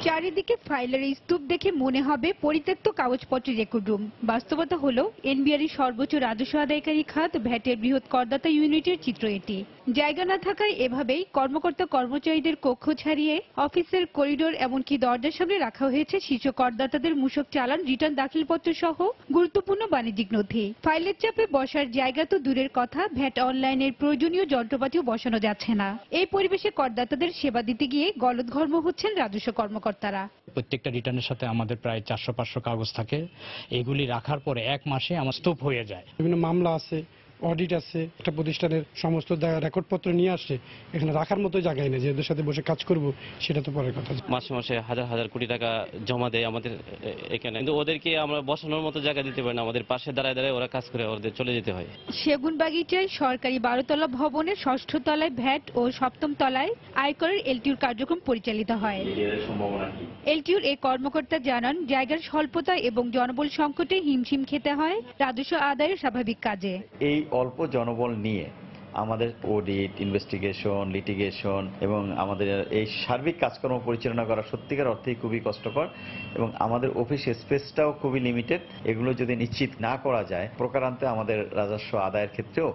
Speaker 7: চারিদিকে ফাইলের স্তূপ দেখে মনে হবে পরিত্যক্ত কাগজপত্রের রেকর্ড রুম। বাস্তবতা হলো এনবিআর এর সর্বোচ্চ রাজস্ব আদায়কারী খাত ভ্যাটের বৃহৎ করদাতা ইউনিটের চিত্র এটি। জায়গা না থাকায় এভাবেই কর্মকর্তা কর্মচারীদের কক্ষ ছাড়িয়ে অফিসের করিডোর এমনকি দরজার সামনে রাখা হয়েছে শীর্ষ করদাতাদের মূসক চালান, রিটার্ন দাখিলপত্র সহ গুরুত্বপূর্ণ বাণিজ্যিক নথি। ফাইলের চাপে বসার জায়গা তো দূরের কথা, ভ্যাট অনলাইনের প্রয়োজনীয় যন্ত্রপাতিও বসানো যাচ্ছে না। এই পরিবেশে করদাতাদের সেবা দিতে গিয়ে গলদঘর্ম হচ্ছেন রাজস্ব কর্মকর্তারা।
Speaker 25: প্রত্যেকটা রিটার্নের সাথে আমাদের প্রায় 400-500 কাগজ থাকে। এগুলি রাখার পরে 1 মাসে আমার স্তূপ হয়ে যায়।
Speaker 26: বিভিন্ন মামলা আছে, অডিট আছে, একটা প্রতিষ্ঠানের সমস্ত রেকর্ডপত্র নিয়ে আসছে, এখানে রাখার মতো জায়গায় নেই যে এদের সাথে বসে কাজ করব, সেটা তো পরের কথা।
Speaker 27: মাসে মাসে হাজার হাজার কোটি টাকা জমা দেয় আমাদের এখানে, কিন্তু ওদেরকে আমরা বসানোর মতো জায়গা দিতে পারি না। আমাদের পাশে দাঁড়ায় দাঁড়ায় ওরা কাজ করে, ওদের চলে যেতে হয়।
Speaker 7: সেগুনবাগিচায় সরকারি 12তলা ভবনের 6ষ্ঠ তলায় ভ্যাট ও 7ম তলায় আয়করের এলটিইউর কার্যক্রম পরিচালিত হয়। এলটিইউর এই কর্মকর্তা জানান, জায়গার স্বল্পতা এবং জনবল সংকটে হিমশিম খেতে হয় রাজস্ব আদায়ের স্বাভাবিক কাজে।
Speaker 28: এই অল্প জনবল নিয়ে আমাদের অডিট, ইনভেস্টিগেশন, লিটিগেশন এবং আমাদের এই সার্বিক কাজকর্ম পরিচালনা করা সত্যিকার অর্থেই খুবই কষ্টকর এবং আমাদের অফিস স্পেসটাও খুবই লিমিটেড। এগুলো যদি নিশ্চিত না করা যায়, প্রকারান্তে আমাদের রাজস্ব আদায়ের ক্ষেত্রেও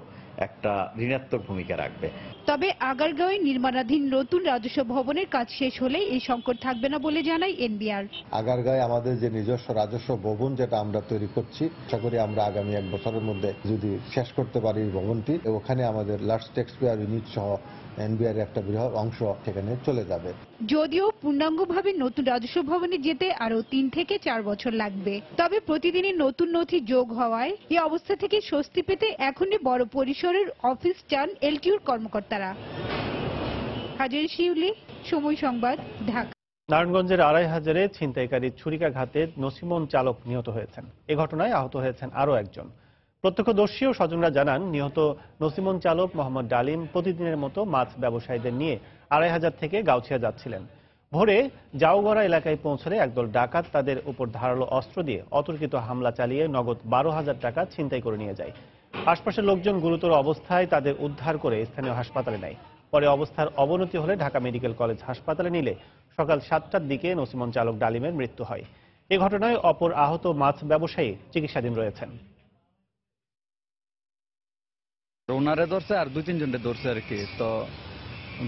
Speaker 28: একটা ঋণাত্মক ভূমিকা রাখবে।
Speaker 7: তবে আগারগাঁওয়ে নির্মাণাধীন নতুন রাজস্ব ভবনের কাজ শেষ হলে এই সংকট থাকবে না বলে জানায় এনবিআর।
Speaker 5: আগারগাঁয়ে আমাদের যে নিজস্ব রাজস্ব ভবন যেটা আমরা তৈরি করছি, আশা করি আমরা আগামী 1 বছরের মধ্যে যদি শেষ করতে পারি ভবনটি, ওখানে আমাদের লার্জ ট্যাক্সপেয়ার ইউনিট সহ এনবিআর একটা বৃহৎ অংশ সেখানে চলে যাবে।
Speaker 7: যদিও পূর্ণাঙ্গভাবে নতুন রাজস্ব ভবনে যেতে আরো 3 থেকে 4 বছর লাগবে, তবে প্রতিদিনই নতুন নথি যোগ হওয়ায় এই অবস্থা থেকে স্বস্তি পেতে এখনই বড় পরিসরের অফিস চান এলটিইউর কর্মকর্তারা। হাজারি শিউলি, সময় সংবাদ, ঢাকা।
Speaker 1: নারায়ণগঞ্জের 2500-এ ছিনতাইকারী ছুরিকাঘাতে নসিমন চালক নিহত হয়েছেন। এ ঘটনায় আহত হয়েছেন আরও একজন। প্রত্যক্ষদর্শী ও স্বজনরা জানান, নিহত নসিমন চালক মোহাম্মদ ডালিম প্রতিদিনের মতো মাছ ব্যবসায়ীদের নিয়ে 2500 থেকে গাউছিয়া যাচ্ছিলেন। ভোরে জাউগড়া এলাকায় পৌঁছলে একদল ডাকাত তাদের উপর ধারালো অস্ত্র দিয়ে অতর্কিত হামলা চালিয়ে নগদ 12,000 টাকা ছিনতাই করে নিয়ে যায়। আশপাশের লোকজন গুরুতর অবস্থায় তাদের উদ্ধার করে স্থানীয় হাসপাতালে নেয়। পরে অবস্থার অবনতি হলে ঢাকা মেডিকেল কলেজ হাসপাতালে নিলে সকাল 7টার দিকে নসিমন চালক ডালিমের মৃত্যু হয়। এ ঘটনায় অপর আহত মাছ ব্যবসায়ী চিকিৎসাধীন রয়েছেন।
Speaker 9: ওনারে ধরছে আর 2-3 জনকে ধরছে আর কি, তো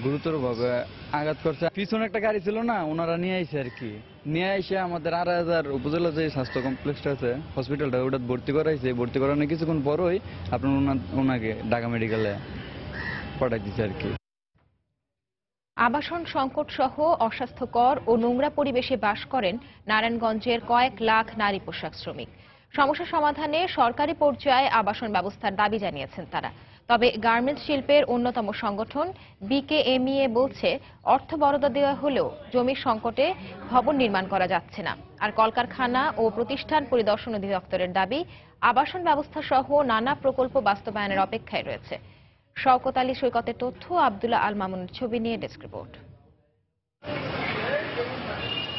Speaker 9: গুরুতর ভাবে আঘাত করছে। পিছনে একটা গাড়ি ছিল না, ওনারা নিয়ে আইছে আর কি, নিয়ে আইসে আমাদের 2500 উপজেলা যে স্বাস্থ্য কমপ্লেক্সটা আছে হসপিটালটা, ওটা ভর্তি করাইছে। ভর্তি করানোর কিছুক্ষণ পরই আপনার ওনাকে ঢাকা মেডিকেলে পাঠাই দিচ্ছে আর কি।
Speaker 2: আবাসন সংকট সহ অস্বাস্থ্যকর ও নোংরা পরিবেশে বাস করেন নারায়ণগঞ্জের কয়েক লাখ নারী পোশাক শ্রমিক। সমস্যা সমাধানে সরকারি পর্যায়ে আবাসন ব্যবস্থার দাবি জানিয়েছেন তারা। তবে গার্মেন্টস শিল্পের অন্যতম সংগঠন বিকেএমইএ বলছে, অর্থ বরাদ্দ দেওয়া হলেও জমির সংকটে ভবন নির্মাণ করা যাচ্ছে না। আর কলকারখানা ও প্রতিষ্ঠান পরিদর্শন অধিদপ্তরের দাবি, আবাসন ব্যবস্থা সহ নানা প্রকল্প বাস্তবায়নের অপেক্ষায় রয়েছে। শওকত আলী সৈকতের তথ্য, আব্দুল্লাহ আল মামুনের ছবি নিয়ে ডেস্ক রিপোর্ট।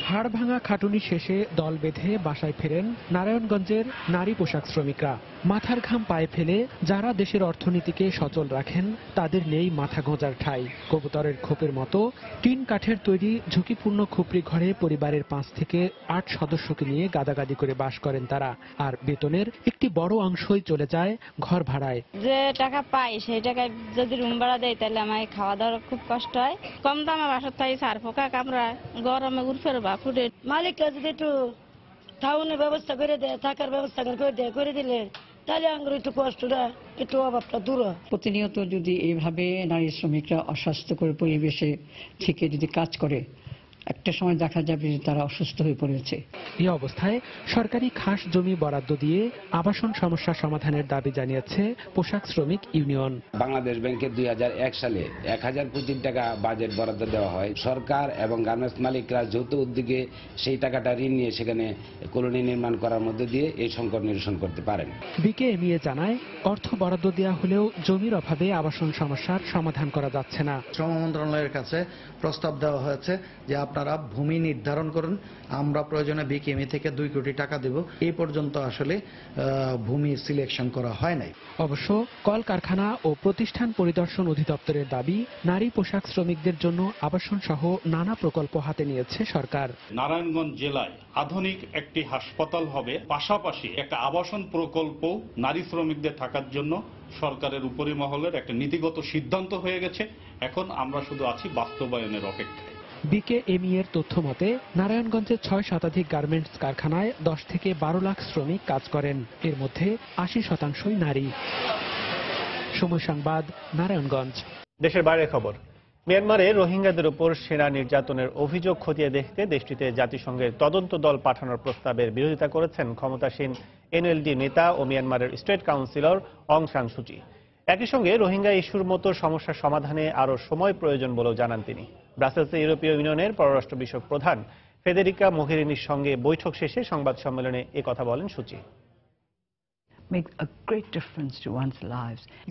Speaker 21: হাড় ভাঙা খাটুনি শেষে দল বেঁধে বাসায় ফেরেন নারায়ণগঞ্জের নারী পোশাক শ্রমিকরা। মাথার ঘাম পায়ে ফেলে যারা দেশের অর্থনীতিকে সচল রাখেন, তাদের নেই মাথা গোঁজার ঠাঁই। কবুতরের খোপের মতো টিন কাঠের তৈরি ঝুঁকিপূর্ণ খুপড়ি ঘরে পরিবারের 5 থেকে 8 সদস্যকে নিয়ে গাদাগাদি করে বাস করেন তারা। আর বেতনের একটি বড় অংশই চলে যায় ঘর ভাড়ায়।
Speaker 10: যে টাকা পাই সেই টাকায় যদি রুম ভাড়া দেয়, তাহলে আমার খাওয়া দাওয়ার খুব কষ্ট হয়। কম দামে বাসার থাকি, সার পোকা কামড়ায়, গরমে উড়ফের বা ফুটে।
Speaker 11: মালিকরা যদি একটু টাউনের ব্যবস্থা করে দেয়, থাকার ব্যবস্থা করে দিলে, তাহলে আমার একটু কষ্টটা, একটু অভাবটা দূর হয়।
Speaker 12: প্রতিনিয়ত যদি এইভাবে নারী শ্রমিকরা অস্বাস্থ্যকর পরিবেশে থেকে যদি কাজ করে, একটা সময় দেখা যাবে যে তারা অসুস্থ হয়ে পড়েছে।
Speaker 21: এই অবস্থায় সরকারি খাস জমি বরাদ্দ দিয়ে আবাসন সমস্যা সমাধানের দাবি জানিয়েছে পোশাক শ্রমিক ইউনিয়ন।
Speaker 13: বাংলাদেশ ব্যাংকের 2001 সালে 1000 কোটি টাকা বাজেট বরাদ্দ দেওয়া হয়। সরকার এবং গার্মেন্টস মালিকরা যৌথ উদ্যোগে সেই টাকাটা ঋণ নিয়ে সেখানে কলোনি নির্মাণ করার মধ্যে দিয়ে এই সংকট নিরসন করতে পারেন।
Speaker 21: বিকেএমইএ জানায়, অর্থ বরাদ্দ দেওয়া হলেও জমির অভাবে আবাসন সমস্যার সমাধান করা যাচ্ছে না।
Speaker 14: শ্রম মন্ত্রণালয়ের কাছে প্রস্তাব দেওয়া হয়েছে যে আপনারা ভূমি নির্ধারণ করুন, আমরা প্রয়োজনে বিকেএমই থেকে 2 কোটি টাকা দেব। এই পর্যন্ত আসলে ভূমি সিলেকশন করা হয় নাই।
Speaker 21: অবশ্য কলকারখানা ও প্রতিষ্ঠান পরিদর্শন অধিদপ্তরের দাবি, নারী পোশাক শ্রমিকদের জন্য আবাসন সহ নানা প্রকল্প হাতে নিয়েছে সরকার।
Speaker 16: নারায়ণগঞ্জ জেলায় আধুনিক একটি হাসপাতাল হবে, পাশাপাশি একটা আবাসন প্রকল্প নারী শ্রমিকদের থাকার জন্য সরকারের উপরিমহলের একটা নীতিগত সিদ্ধান্ত হয়ে গেছে। এখন আমরা শুধু আছি বাস্তবায়নের অপেক্ষায়।
Speaker 21: বিকেএমইএ এর তথ্য মতে নারায়ণগঞ্জের 6 শতাধিক গার্মেন্টস কারখানায় 10 থেকে 12 লাখ শ্রমিক কাজ করেন। এর মধ্যে 80% নারী। সময় সংবাদ, নারায়ণগঞ্জ।
Speaker 1: দেশের বাইরের খবর। মিয়ানমারে রোহিঙ্গাদের উপর সেনা নির্যাতনের অভিযোগ খতিয়ে দেখতে দেশটিতে জাতিসংঘের তদন্ত দল পাঠানোর প্রস্তাবের বিরোধিতা করেছেন ক্ষমতাসীন এনএলডি নেতা ও মিয়ানমারের স্টেট কাউন্সিলর অং সান সুচি। একই সঙ্গে রোহিঙ্গা ইস্যুর মতো সমস্যার সমাধানে আরও সময় প্রয়োজন বলেও জানান তিনি। ব্রাসেলসে ইউরোপীয় ইউনিয়নের পররাষ্ট্র বিষয়ক প্রধান ফেদেরিকা মোঘেরিনির সঙ্গে বৈঠক শেষে সংবাদ সম্মেলনে একথা বলেন সুচি।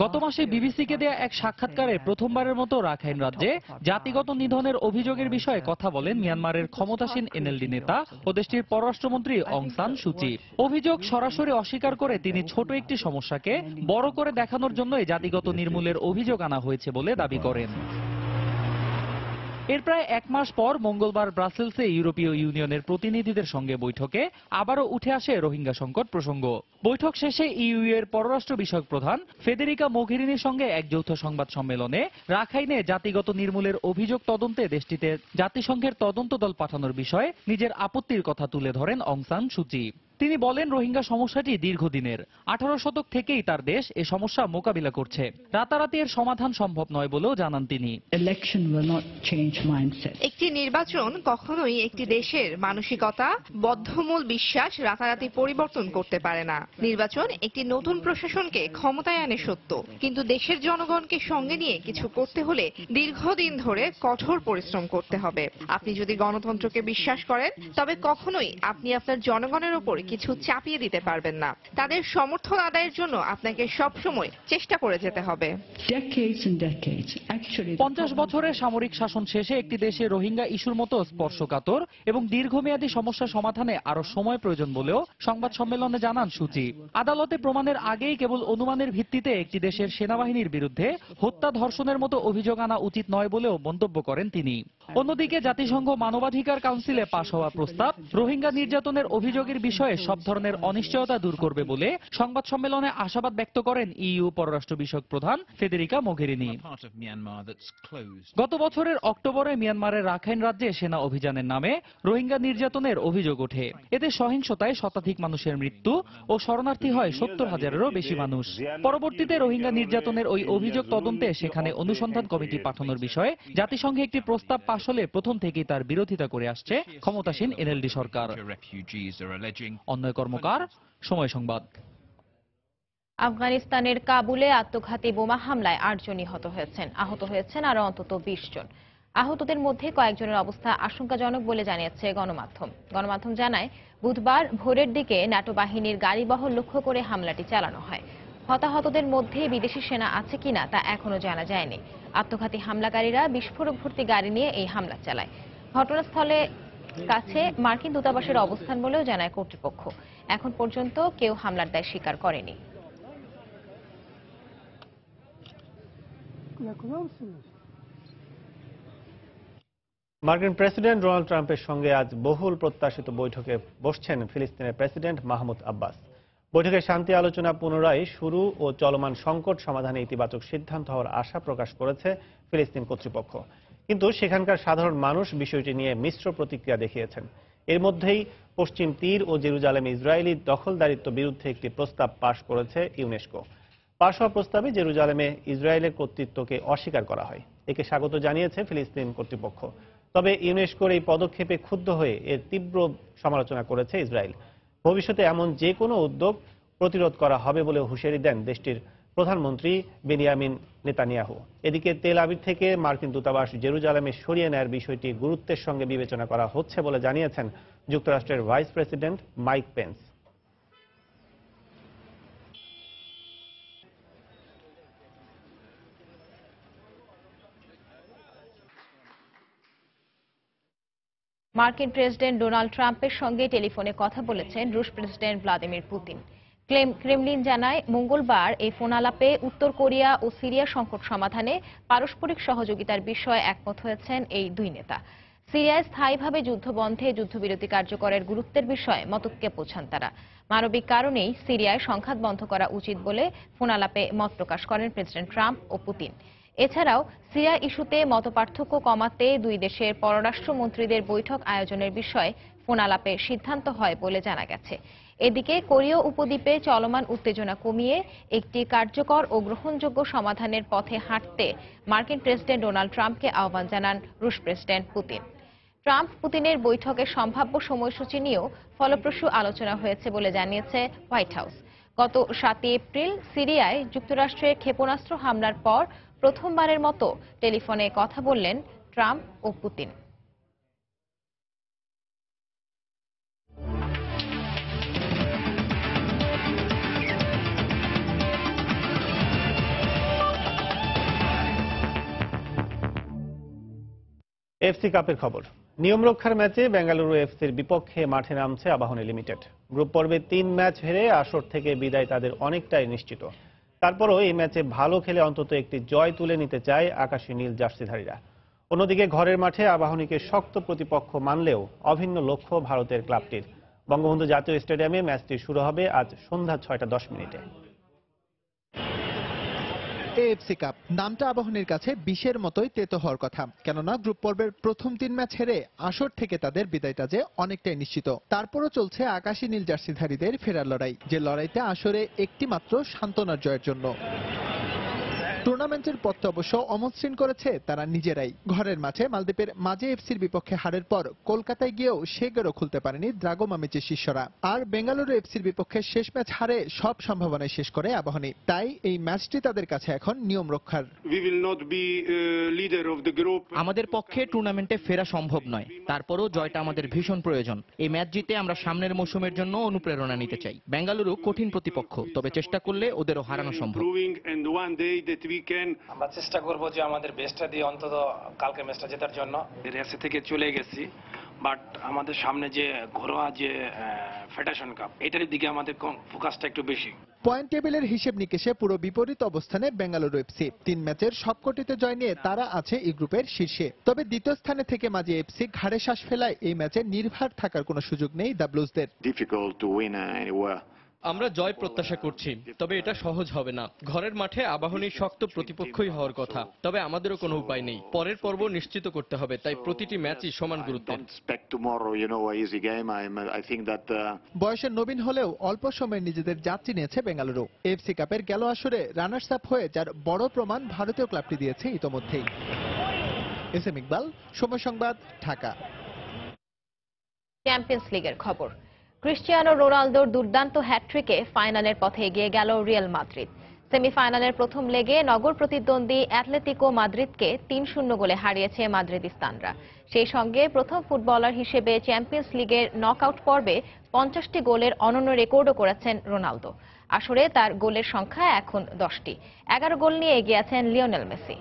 Speaker 29: গত মাসে বিবিসিকে দেয়া এক সাক্ষাৎকারে প্রথমবারের মতো রাখাইন রাজ্যে জাতিগত নিধনের অভিযোগের বিষয়ে কথা বলেন মিয়ানমারের ক্ষমতাসীন এনএলডি নেতা ও দেশটির পররাষ্ট্রমন্ত্রী অং সান সুচি। অভিযোগ সরাসরি অস্বীকার করে তিনি ছোট একটি সমস্যাকে বড় করে দেখানোর জন্য এই জাতিগত নির্মূলের অভিযোগ আনা হয়েছে বলে দাবি করেন। এর প্রায় এক মাস পর মঙ্গলবার ব্রাসেলসে ইউরোপীয় ইউনিয়নের প্রতিনিধিদের সঙ্গে বৈঠকে আবারও উঠে আসে রোহিঙ্গা সংকট প্রসঙ্গ। বৈঠক শেষে ইইউ এর পররাষ্ট্র বিষয়ক প্রধান ফেদেরিকা মোঘেরিনির সঙ্গে এক যৌথ সংবাদ সম্মেলনে রাখাইনে জাতিগত নির্মূলের অভিযোগ তদন্তে দেশটিতে জাতিসংঘের তদন্ত দল পাঠানোর বিষয়ে নিজের আপত্তির কথা তুলে ধরেন অং সান সুচি। তিনি বলেন, রোহিঙ্গা সমস্যাটি দীর্ঘদিনের। 18 শতক থেকেই তার দেশ এ সমস্যা মোকাবিলা করছে। রাতারাতি এর সমাধান সম্ভব নয় বলেও জানান তিনি।
Speaker 8: একটি নির্বাচন কখনোই একটি দেশের মানসিকতা, বদ্ধমূল বিশ্বাস রাতারাতি পরিবর্তন করতে পারে না। নির্বাচন একটি নতুন প্রশাসনকে ক্ষমতায় আনে সত্য, কিন্তু দেশের জনগণকে সঙ্গে নিয়ে কিছু করতে হলে দীর্ঘদিন ধরে কঠোর পরিশ্রম করতে হবে। আপনি যদি গণতন্ত্রকে বিশ্বাস করেন, তবে কখনোই আপনি আপনার জনগণের উপর কিছু চাপিয়ে দিতে পারবেন না। তাদের সমর্থন আদায়ের জন্য আপনাকে সবসময় চেষ্টা করে যেতে হবে।
Speaker 29: 50 বছরের সামরিক শাসন শেষে একটি দেশে রোহিঙ্গা ইস্যুর মতো স্পর্শকাতর এবং দীর্ঘমেয়াদী সমস্যা সমাধানে আরো সময় প্রয়োজন বলেও সংবাদ সম্মেলনে জানান সুচি। আদালতে প্রমাণের আগেই কেবল অনুমানের ভিত্তিতে একটি দেশের সেনাবাহিনীর বিরুদ্ধে হত্যা, ধর্ষণের মতো অভিযোগ আনা উচিত নয় বলেও মন্তব্য করেন তিনি। অন্যদিকে জাতিসংঘ মানবাধিকার কাউন্সিলে পাশ হওয়া প্রস্তাব রোহিঙ্গা নির্যাতনের অভিযোগের বিষয়ে সব ধরনের অনিশ্চয়তা দূর করবে বলে সংবাদ সম্মেলনে আশাবাদ ব্যক্ত করেন ইইউ পররাষ্ট্র বিষয়ক প্রধান ফেদেরিকা মোঘেরিনি। গত বছরের অক্টোবরে মিয়ানমারের রাখাইন রাজ্যে সেনা অভিযানের নামে রোহিঙ্গা নির্যাতনের অভিযোগ ওঠে। এতে সহিংসতায় শতাধিক মানুষের মৃত্যু ও শরণার্থী হয় 70,000-এরও বেশি মানুষ। পরবর্তীতে রোহিঙ্গা নির্যাতনের ওই অভিযোগ তদন্তে সেখানে অনুসন্ধান কমিটি পাঠানোর বিষয়ে জাতিসংঘে একটি প্রস্তাব পাশ হলে প্রথম থেকেই তার বিরোধিতা করে আসছে ক্ষমতাসীন এনএলডি সরকার। অন্যয় কর্মকার, সময় সংবাদ।
Speaker 2: আফগানিস্তানের কাবুলে আত্মঘাতী বোমা হামলায় 8 জন নিহত হয়েছেন, আহত হয়েছেন আরো অন্তত 20 জন। আহতদের মধ্যে কয়েকজনের অবস্থা আশঙ্কাজনক বলে জানিয়েছে গণমাধ্যম জানায়, বুধবার ভোরের দিকে ন্যাটো বাহিনীর গাড়িবহর লক্ষ্য করে হামলাটি চালানো হয়। হতাহতদের মধ্যে বিদেশি সেনা আছে কিনা তা এখনো জানা যায়নি। আত্মঘাতী হামলাকারীরা বিস্ফোরক ভর্তি গাড়ি নিয়ে এই হামলা চালায়। ঘটনাস্থলে কাছে মার্কিন দূতাবাসের অবস্থান বলেও জানায় কর্তৃপক্ষ। এখন পর্যন্ত কেউ হামলার দায় স্বীকার করেনি।
Speaker 1: মার্কিন প্রেসিডেন্ট ডোনাল্ড ট্রাম্পের সঙ্গে আজ বহুল প্রত্যাশিত বৈঠকে বসছেন ফিলিস্তিনের প্রেসিডেন্ট মাহমুদ আব্বাস। বৈঠকে শান্তি আলোচনা পুনরায় শুরু ও চলমান সংকট সমাধানে ইতিবাচক সিদ্ধান্ত হওয়ার আশা প্রকাশ করেছে ফিলিস্তিন কর্তৃপক্ষ। কিন্তু সেখানকার সাধারণ মানুষ বিষয়টি নিয়ে মিশ্র প্রতিক্রিয়া দেখিয়েছেন। এর মধ্যেই পশ্চিম তীর ও জেরুজালেমে ইসরায়েলি দখলদারিত্ব বিরুদ্ধে একটি প্রস্তাব পাশ করেছে ইউনেস্কো। পাশ হওয়া প্রস্তাবে জেরুজালেমে ইসরায়েলের কর্তৃত্বকে অস্বীকার করা হয়। একে স্বাগত জানিয়েছে ফিলিস্তিন কর্তৃপক্ষ। তবে ইউনেস্কোর এই পদক্ষেপে ক্ষুব্ধ হয়ে এর তীব্র সমালোচনা করেছে ইসরায়েল। ভবিষ্যতে এমন যে কোনো উদ্যোগ প্রতিরোধ করা হবে বলে হুঁশিয়ারি দেন দেশটির প্রধানমন্ত্রী বেনিয়ামিন নেতানিয়াহু। এদিকে তেল আবিব থেকে মার্কিন দূতাবাস জেরুজালেমে সরিয়ে নেয়ার বিষয়টি গুরুত্বের সঙ্গে বিবেচনা করা হচ্ছে বলে জানিয়েছেন যুক্তরাষ্ট্রের ভাইস প্রেসিডেন্ট মাইক পেন্স।
Speaker 2: মার্কিন প্রেসিডেন্ট ডোনাল্ড ট্রাম্পের সঙ্গে টেলিফোনে কথা বলেছেন রুশ প্রেসিডেন্ট ভ্লাদিমির পুতিন। ক্রেমলিন জানায়, মঙ্গলবার এই ফোন আলাপে উত্তর কোরিয়া ও সিরিয়া সংকট সমাধানে পারস্পরিক সহযোগিতার বিষয়ে একমত হয়েছেন এই দুই নেতা। সিরিয়ায় স্থায়ীভাবে যুদ্ধবন্ধে যুদ্ধবিরতি কার্যকরের গুরুত্বের বিষয়ে মতৈক্যে পৌঁছান তারা। মানবিক কারণেই সিরিয়ায় সংঘাত বন্ধ করা উচিত বলে ফোন আলাপে মত প্রকাশ করেন প্রেসিডেন্ট ট্রাম্প ও পুতিন। এছাড়াও সিরিয়া ইস্যুতে মতপার্থক্য কমাতে দুই দেশের পররাষ্ট্রমন্ত্রীদের বৈঠক আয়োজনের বিষয়ে ফোন আলাপে সিদ্ধান্ত হয় বলে জানা গেছে। এদিকে কোরীয় উপদ্বীপে চলমান উত্তেজনা কমিয়ে একটি কার্যকর ও গ্রহণযোগ্য সমাধানের পথে হাঁটতে মার্কিন প্রেসিডেন্ট ডোনাল্ড ট্রাম্পকে আহ্বান জানান রুশ প্রেসিডেন্ট পুতিন। ট্রাম্প পুতিনের বৈঠকের সম্ভাব্য সময়সূচি নিয়েও ফলপ্রসূ আলোচনা হয়েছে বলে জানিয়েছে হোয়াইট হাউস। গত 7 এপ্রিল সিরিয়ায় যুক্তরাষ্ট্রের ক্ষেপণাস্ত্র হামলার পর প্রথমবারের মতো টেলিফোনে কথা বললেন ট্রাম্প ও পুতিন।
Speaker 1: এফসি কাপের খবর। নিয়ম রক্ষার ম্যাচে বেঙ্গালুরু এফসির বিপক্ষে মাঠে নামছে আবাহনী লিমিটেড। গ্রুপ পর্বে 3 ম্যাচ হেরে আসর থেকে বিদায় তাদের অনেকটাই নিশ্চিত। তারপরও এই ম্যাচে ভালো খেলে অন্তত একটি জয় তুলে নিতে চায় আকাশী নীল জার্সিধারীরা। অন্যদিকে ঘরের মাঠে আবাহনীকে শক্ত প্রতিপক্ষ মানলেও অভিন্ন লক্ষ্য ভারতের ক্লাবটির। বঙ্গবন্ধু জাতীয় স্টেডিয়ামে ম্যাচটি শুরু হবে আজ সন্ধ্যা 6:10।
Speaker 3: এএফসি কাপ নামটা আবাহনীর কাছে বিষের মতোই তেতো হওয়ার কথা, কেননা গ্রুপ পর্বের প্রথম 3 ম্যাচ হেরে আসর থেকে তাদের বিদায়টা যে অনেকটাই নিশ্চিত। তারপরও চলছে আকাশী নীল জার্সিধারীদের ফেরার লড়াই, যে লড়াইতে আসরে একটি মাত্র সান্ত্বনার জয়ের জন্য। টুর্নামেন্টের পথে অবশ্য অমসৃণ করেছে তারা নিজেরাই। ঘরের মাঠে মালদ্বীপের মাঝে এফসির বিপক্ষে হারের পর কলকাতায় গিয়েও সে গেরও খুলতে পারেনি দ্রাগো মামিচের শিষ্যরা। আর বেঙ্গালুরু এফসির বিপক্ষে শেষ ম্যাচ হারে সব সম্ভাবনায় শেষ করে আবাহনী। তাই এই ম্যাচটি তাদের কাছে এখন নিয়ম রক্ষার।
Speaker 15: আমাদের পক্ষে টুর্নামেন্টে ফেরা সম্ভব নয়, তারপরও জয়টা আমাদের ভীষণ প্রয়োজন। এই ম্যাচ জিতে আমরা সামনের মৌসুমের জন্য অনুপ্রেরণা নিতে চাই। বেঙ্গালুরু কঠিন প্রতিপক্ষ, তবে চেষ্টা করলে ওদেরও হারানো সম্ভব।
Speaker 17: আমরা চেষ্টা করব যে আমাদের বেস্টটা দিয়ে অন্তত কালকে ম্যাচটা জেতার জন্য। রেসে থেকে চলে গেছি, বাট আমাদের সামনে যে ঘরোয়া যে ফেডারেশন কাপ, এটার দিকে আমাদের ফোকাসটা একটু বেশি।
Speaker 3: পয়েন্ট টেবিলের হিসেব নিকেশে পুরো বিপরীত অবস্থানে বেঙ্গালুরু এফসি। 3 ম্যাচের সবকটিতে জয় নিয়ে তারা আছে এই গ্রুপের শীর্ষে। তবে দ্বিতীয় স্থানে থেকে মাঝে এফসি ঘাড়ে শ্বাস ফেলায় এই ম্যাচে নির্ভর থাকার কোনো সুযোগ নেই দ্য ব্লুজদের।
Speaker 18: আমরা জয় প্রত্যাশা করছি, তবে এটা সহজ হবে না। ঘরের মাঠে আবাহনী শক্ত প্রতিপক্ষই হওয়ার কথা, তবে আমাদেরও কোনো উপায় নেই। পরের পর্ব নিশ্চিত করতে হবে, তাই প্রতিটি ম্যাচই সমান গুরুত্বের।
Speaker 3: বয়সের নবীন হলেও অল্প সময়ে নিজেদের যাত্রী নিয়েছে বেঙ্গালুরু। এফসি কাপের গেল আসরে রানার্স আপ হয়ে যার বড় প্রমাণ ভারতীয় ক্লাবটি দিয়েছে ইতোমধ্যেই। এসএম ইকবাল, সময় সংবাদ, ঢাকা।
Speaker 2: চ্যাম্পিয়ন্স লিগের খবর। ক্রিস্টিয়ানো রোনালদোর দুর্দান্ত হ্যাটট্রিকে ফাইনালের পথে এগিয়ে গেল রিয়াল মাদ্রিদ। সেমিফাইনালের প্রথম লেগে নগর প্রতিদ্বন্দ্বী অ্যাটলেটিকো মাদ্রিদকে 3-0 গোলে হারিয়েছে মাদ্রিদিস্তানরা। সেই সঙ্গে প্রথম ফুটবলার হিসেবে চ্যাম্পিয়ন্স লিগের নকআউট পর্বে 50টি গোলের অনন্য রেকর্ডও করেছেন রোনালদো। আসরে তার গোলের সংখ্যা এখন 10টি। 11 গোল নিয়ে এগিয়ে আছেন লিওনেল মেসি।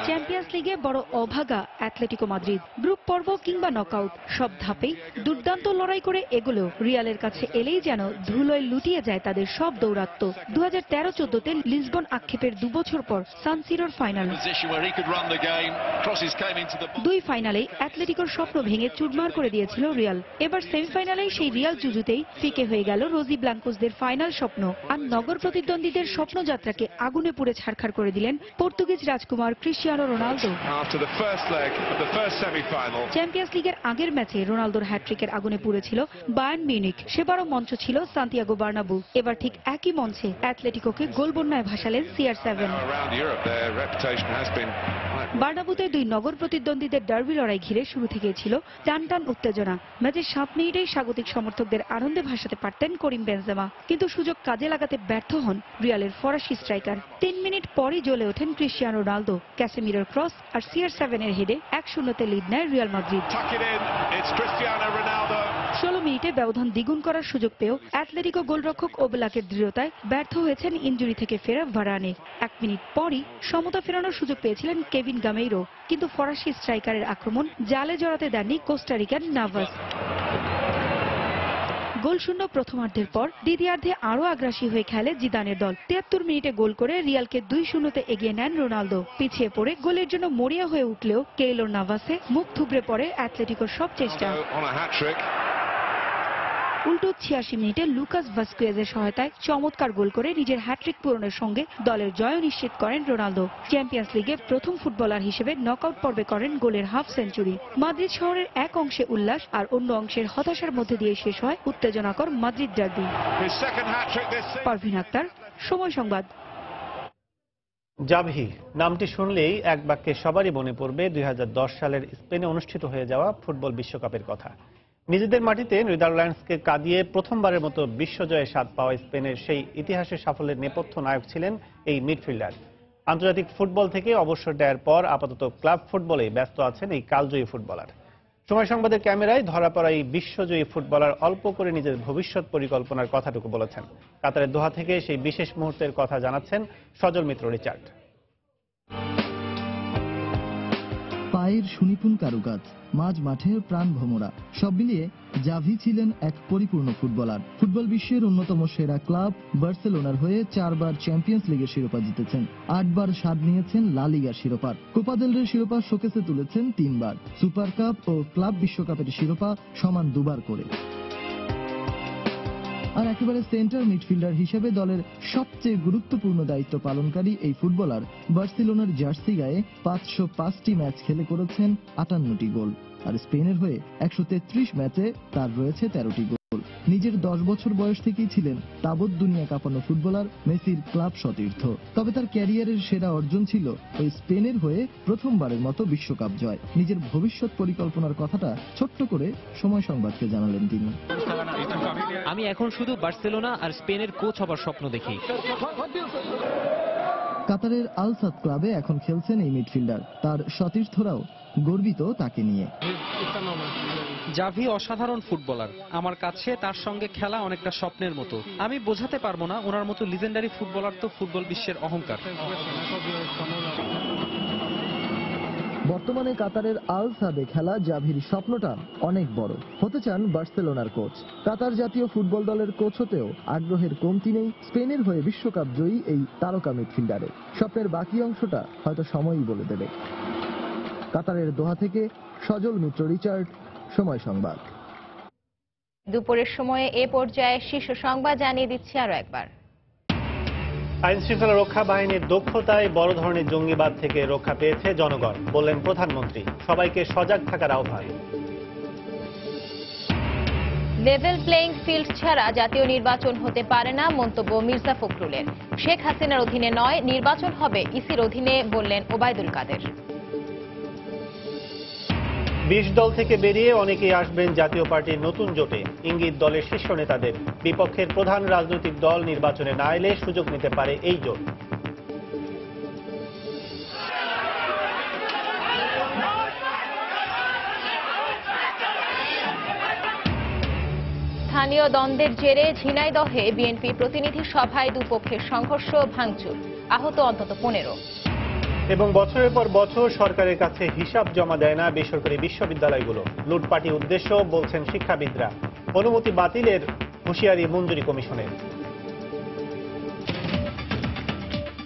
Speaker 19: চ্যাম্পিয়ন্স লিগে বড় অভাগা অ্যাটলেটিকো মাদ্রিদ। গ্রুপ পর্ব কিংবা নকআউট সব ধাপেই দুর্দান্ত লড়াই করে এগুলো রিয়ালের কাছে এলেই যেন ধুলোয় লুটিয়ে যায় তাদের সব দৌরাত্ম্য। 2013-14-তে লিসবন আক্ষেপের 2 বছর পর সান সিরোর ফাইনাল। 2 ফাইনালেই অ্যাটলেটিকোর স্বপ্ন ভেঙে চুরমার করে দিয়েছিল রিয়াল। এবার সেমিফাইনালেই সেই রিয়াল জুজুতেই ফিকে হয়ে গেল রোজি ব্লাঙ্কোসদের ফাইনাল স্বপ্ন। আর নগর প্রতিদ্বন্দ্বীদের স্বপ্নযাত্রাকে আগুনে পুড়ে ছারখার করে দিলেন পর্তুগিজ রাজকুমার ক্রিস্টিয়ানো রোনালদো। চ্যাম্পিয়ন্স লিগের আগের ম্যাচে রোনালদোর হ্যাটট্রিকের আগুনে পুড়েছিল বায়ার্ন মিউনিখ। সেবারও মঞ্চ ছিল সান্তিয়াগো বার্নাবু। এবার ঠিক একই মঞ্চে অ্যাটলেটিকোকে গোলবন্যায় ভাসালেন CR7। বার্নাবুতে 2 নগর প্রতিদ্বন্দ্বীদের ডার্বি লড়াই ঘিরে শুরু থেকেই ছিল টান টান উত্তেজনা। ম্যাচের 7 মিনিটেই স্বাগতিক সমর্থকদের আনন্দে ভাসাতে পারতেন করিম বেনজেমা, কিন্তু সুযোগ কাজে লাগাতে ব্যর্থ হন রিয়ালের ফরাসি স্ট্রাইকার। 3 মিনিট পরই জ্বলে ওঠেন ক্রিস্টিয়ানো রোনালদো। ক্যাসেমিরোর ক্রস আর CR7 এর হেডে 1-0-তে লিড নেয় রিয়াল মাদ্রিদ। 16 মিনিটে ব্যবধান দ্বিগুণ করার সুযোগ পেয়েও অ্যাটলেটিকো গোলরক্ষক ওবেলাকের দৃঢ়তায় ব্যর্থ হয়েছেন ইনজুরি থেকে ফেরা ভারানে। 1 মিনিট পরই সমতা ফেরানোর সুযোগ পেয়েছিলেন কেভিন গামেইরো, কিন্তু ফরাসি স্ট্রাইকারের আক্রমণ জালে জড়াতে দেননি কোস্টারিকান নাভাস। গোলশূন্য প্রথমার্ধের পর দ্বিতীয়ার্ধে আরও আগ্রাসী হয়ে খেলে জিদানের দল। 73 মিনিটে গোল করে রিয়ালকে 2-0-তে এগিয়ে নেন রোনালদো। পিছিয়ে পড়ে গোলের জন্য মরিয়া হয়ে উঠলেও কেইলোর নাভাসে মুখ থুবড়ে পড়ে অ্যাটলেটিকোর সব চেষ্টা। উল্টো 86 মিনিটে লুকাস ভাস্কুয়েজের সহায়তায় চমৎকার গোল করে নিজের হ্যাট্রিক পূরণের সঙ্গে দলের জয় নিশ্চিত করেন রোনালদো। চ্যাম্পিয়ন্স লিগে প্রথম ফুটবলার হিসেবে নকআউট পর্বে করেন গোলের হাফ সেঞ্চুরি। মাদ্রিদ শহরের এক অংশে উল্লাস আর অন্য অংশের হতাশার মধ্যে দিয়ে শেষ হয় উত্তেজনাকর মাদ্রিদ ডার্বি। পারভিন আক্তার, সময় সংবাদ।
Speaker 1: জাভি নামটি শুনলেই এক বাক্যে সবারই মনে পড়বে 2010 সালের স্পেনে অনুষ্ঠিত হয়ে যাওয়া ফুটবল বিশ্বকাপের কথা। নিজেদের মাটিতে নেদারল্যান্ডসকে কাঁদিয়ে প্রথমবারের মতো বিশ্বজয়ে স্বাদ পাওয়া স্পেনের সেই ইতিহাসের সাফল্যের নেপথ্য নায়ক ছিলেন এই মিডফিল্ডার। আন্তর্জাতিক ফুটবল থেকে অবসর নেওয়ার পর আপাতত ক্লাব ফুটবলে ব্যস্ত আছেন এই কালজয়ী ফুটবলার। সময় সংবাদের ক্যামেরায় ধরা পড়া এই বিশ্বজয়ী ফুটবলার অল্প করে নিজের ভবিষ্যৎ পরিকল্পনার কথাটুকু বলেছেন। কাতারের দোহা থেকে সেই বিশেষ মুহূর্তের কথা জানাচ্ছেন সজল মিত্র রিচার্ড।
Speaker 4: পায়ের সুনিপুণ কারুকাজ, মাঝ মাঠের প্রাণ ভোমরা, সব মিলিয়ে জাভি ছিলেন এক পরিপূর্ণ ফুটবলার। ফুটবল বিশ্বের অন্যতম সেরা ক্লাব বার্সেলোনার হয়ে 4 বার চ্যাম্পিয়ন্স লিগের শিরোপা জিতেছেন, 8 বার স্বাদ নিয়েছেন লা লিগার শিরোপার, কোপা দেল রের শিরোপা শোকেসে তুলেছেন 3 বার, সুপার কাপ ও ক্লাব বিশ্বকাপের শিরোপা সমান 2 বার করে। আর একেবারে সেন্টার মিডফিল্ডার হিসেবে দলের সবচেয়ে গুরুত্বপূর্ণ দায়িত্ব পালনকারী এই ফুটবলার বার্সেলোনার জার্সি গায়ে 505টি ম্যাচ খেলে করেছেন 58টি গোল, আর স্পেনের হয়ে 133 ম্যাচে তার রয়েছে 13টি গোল। নিজের 10 বছর বয়স থেকেই ছিলেন তাবৎ দুনিয়া কাঁপানো ফুটবলার মেসির ক্লাব সতীর্থ। তবে তার ক্যারিয়ারের সেরা অর্জন ছিল ওই স্পেনের হয়ে প্রথমবারের মতো বিশ্বকাপ জয়। নিজের ভবিষ্যৎ পরিকল্পনার কথাটা ছোট্ট করে সময় সংবাদকে জানালেন তিনি।
Speaker 6: আমি এখন শুধু বার্সেলোনা আর স্পেনের কোচ হবার স্বপ্ন দেখি।
Speaker 4: কাতারের আল সাদ ক্লাবে এখন খেলছেন এই মিডফিল্ডার, তার সতীর্থরাও গর্বিত তাকে নিয়ে।
Speaker 6: জাভি অসাধারণ ফুটবলার, আমার কাছে তার সঙ্গে খেলা অনেকটা স্বপ্নের মতো। আমি বোঝাতে পারবো না, ওনার মতো লিজেন্ডারি ফুটবলার তো ফুটবল বিশ্বের অহংকার।
Speaker 4: বর্তমানে কাতারের আল সাদে খেলা জাভির স্বপ্নটা অনেক বড়, হতে চান বার্সেলোনার কোচ। কাতার জাতীয় ফুটবল দলের কোচ হতেও আগ্রহের কমতি নেই স্পেনের হয়ে বিশ্বকাপ জয়ী এই তারকা মিডফিল্ডারে। স্বপ্নের বাকি অংশটা হয়তো সময়ই বলে দেবে। কাতারের দোহা থেকে সজল মিত্র, রিচার্ড, সময় সংবাদ।
Speaker 2: দুপুরের সময়ে এ পর্যায়ে শীর্ষ সংবাদ জানিয়ে দিচ্ছি আরো একবার।
Speaker 1: আইন শৃঙ্খলা রক্ষা বাহিনীর দক্ষতায় বড় ধরনের জঙ্গিবাদ থেকে রক্ষা পেয়েছে জনগণ, বললেন প্রধানমন্ত্রী। সবাইকে সজাগ থাকার আহ্বান।
Speaker 2: লেভেল প্লেইং ফিল্ড ছাড়া জাতীয় নির্বাচন হতে পারে না, মন্তব্য মির্জা ফখরুলের। শেখ হাসিনার অধীনে নয়, নির্বাচন হবে ইসির অধীনে, বললেন ওবায়দুল কাদের।
Speaker 1: 20 দল থেকে বেরিয়ে অনেকেই আসবেন জাতীয় পার্টির নতুন জোটে, ইঙ্গিত দলের শীর্ষ নেতাদের। বিপক্ষের প্রধান রাজনৈতিক দল নির্বাচনে না এলে সুযোগ নিতে পারে এই জোট।
Speaker 2: স্থানীয় দ্বন্দ্বের জেরে ঝিনাইদহে বিএনপি প্রতিনিধি সভায় দুপক্ষের সংঘর্ষ, ভাঙচুর, আহত অন্তত 15।
Speaker 1: এবং বছরের পর বছর সরকারের কাছে হিসাব জমা দেয় না বেসরকারি বিশ্ববিদ্যালয়গুলো, লুটপাটি উদ্দেশ্য, বলছেন শিক্ষাবিদরা। অনুমতি বাতিলের হুঁশিয়ারি মঞ্জুরি কমিশনের।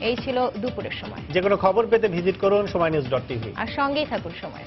Speaker 2: এই ছিল দুপুরের সময়।
Speaker 1: যে কোনো খবর পেতে ভিজিট করুন সময়নিউজ.tv
Speaker 2: আর সঙ্গেই থাকুন সময়।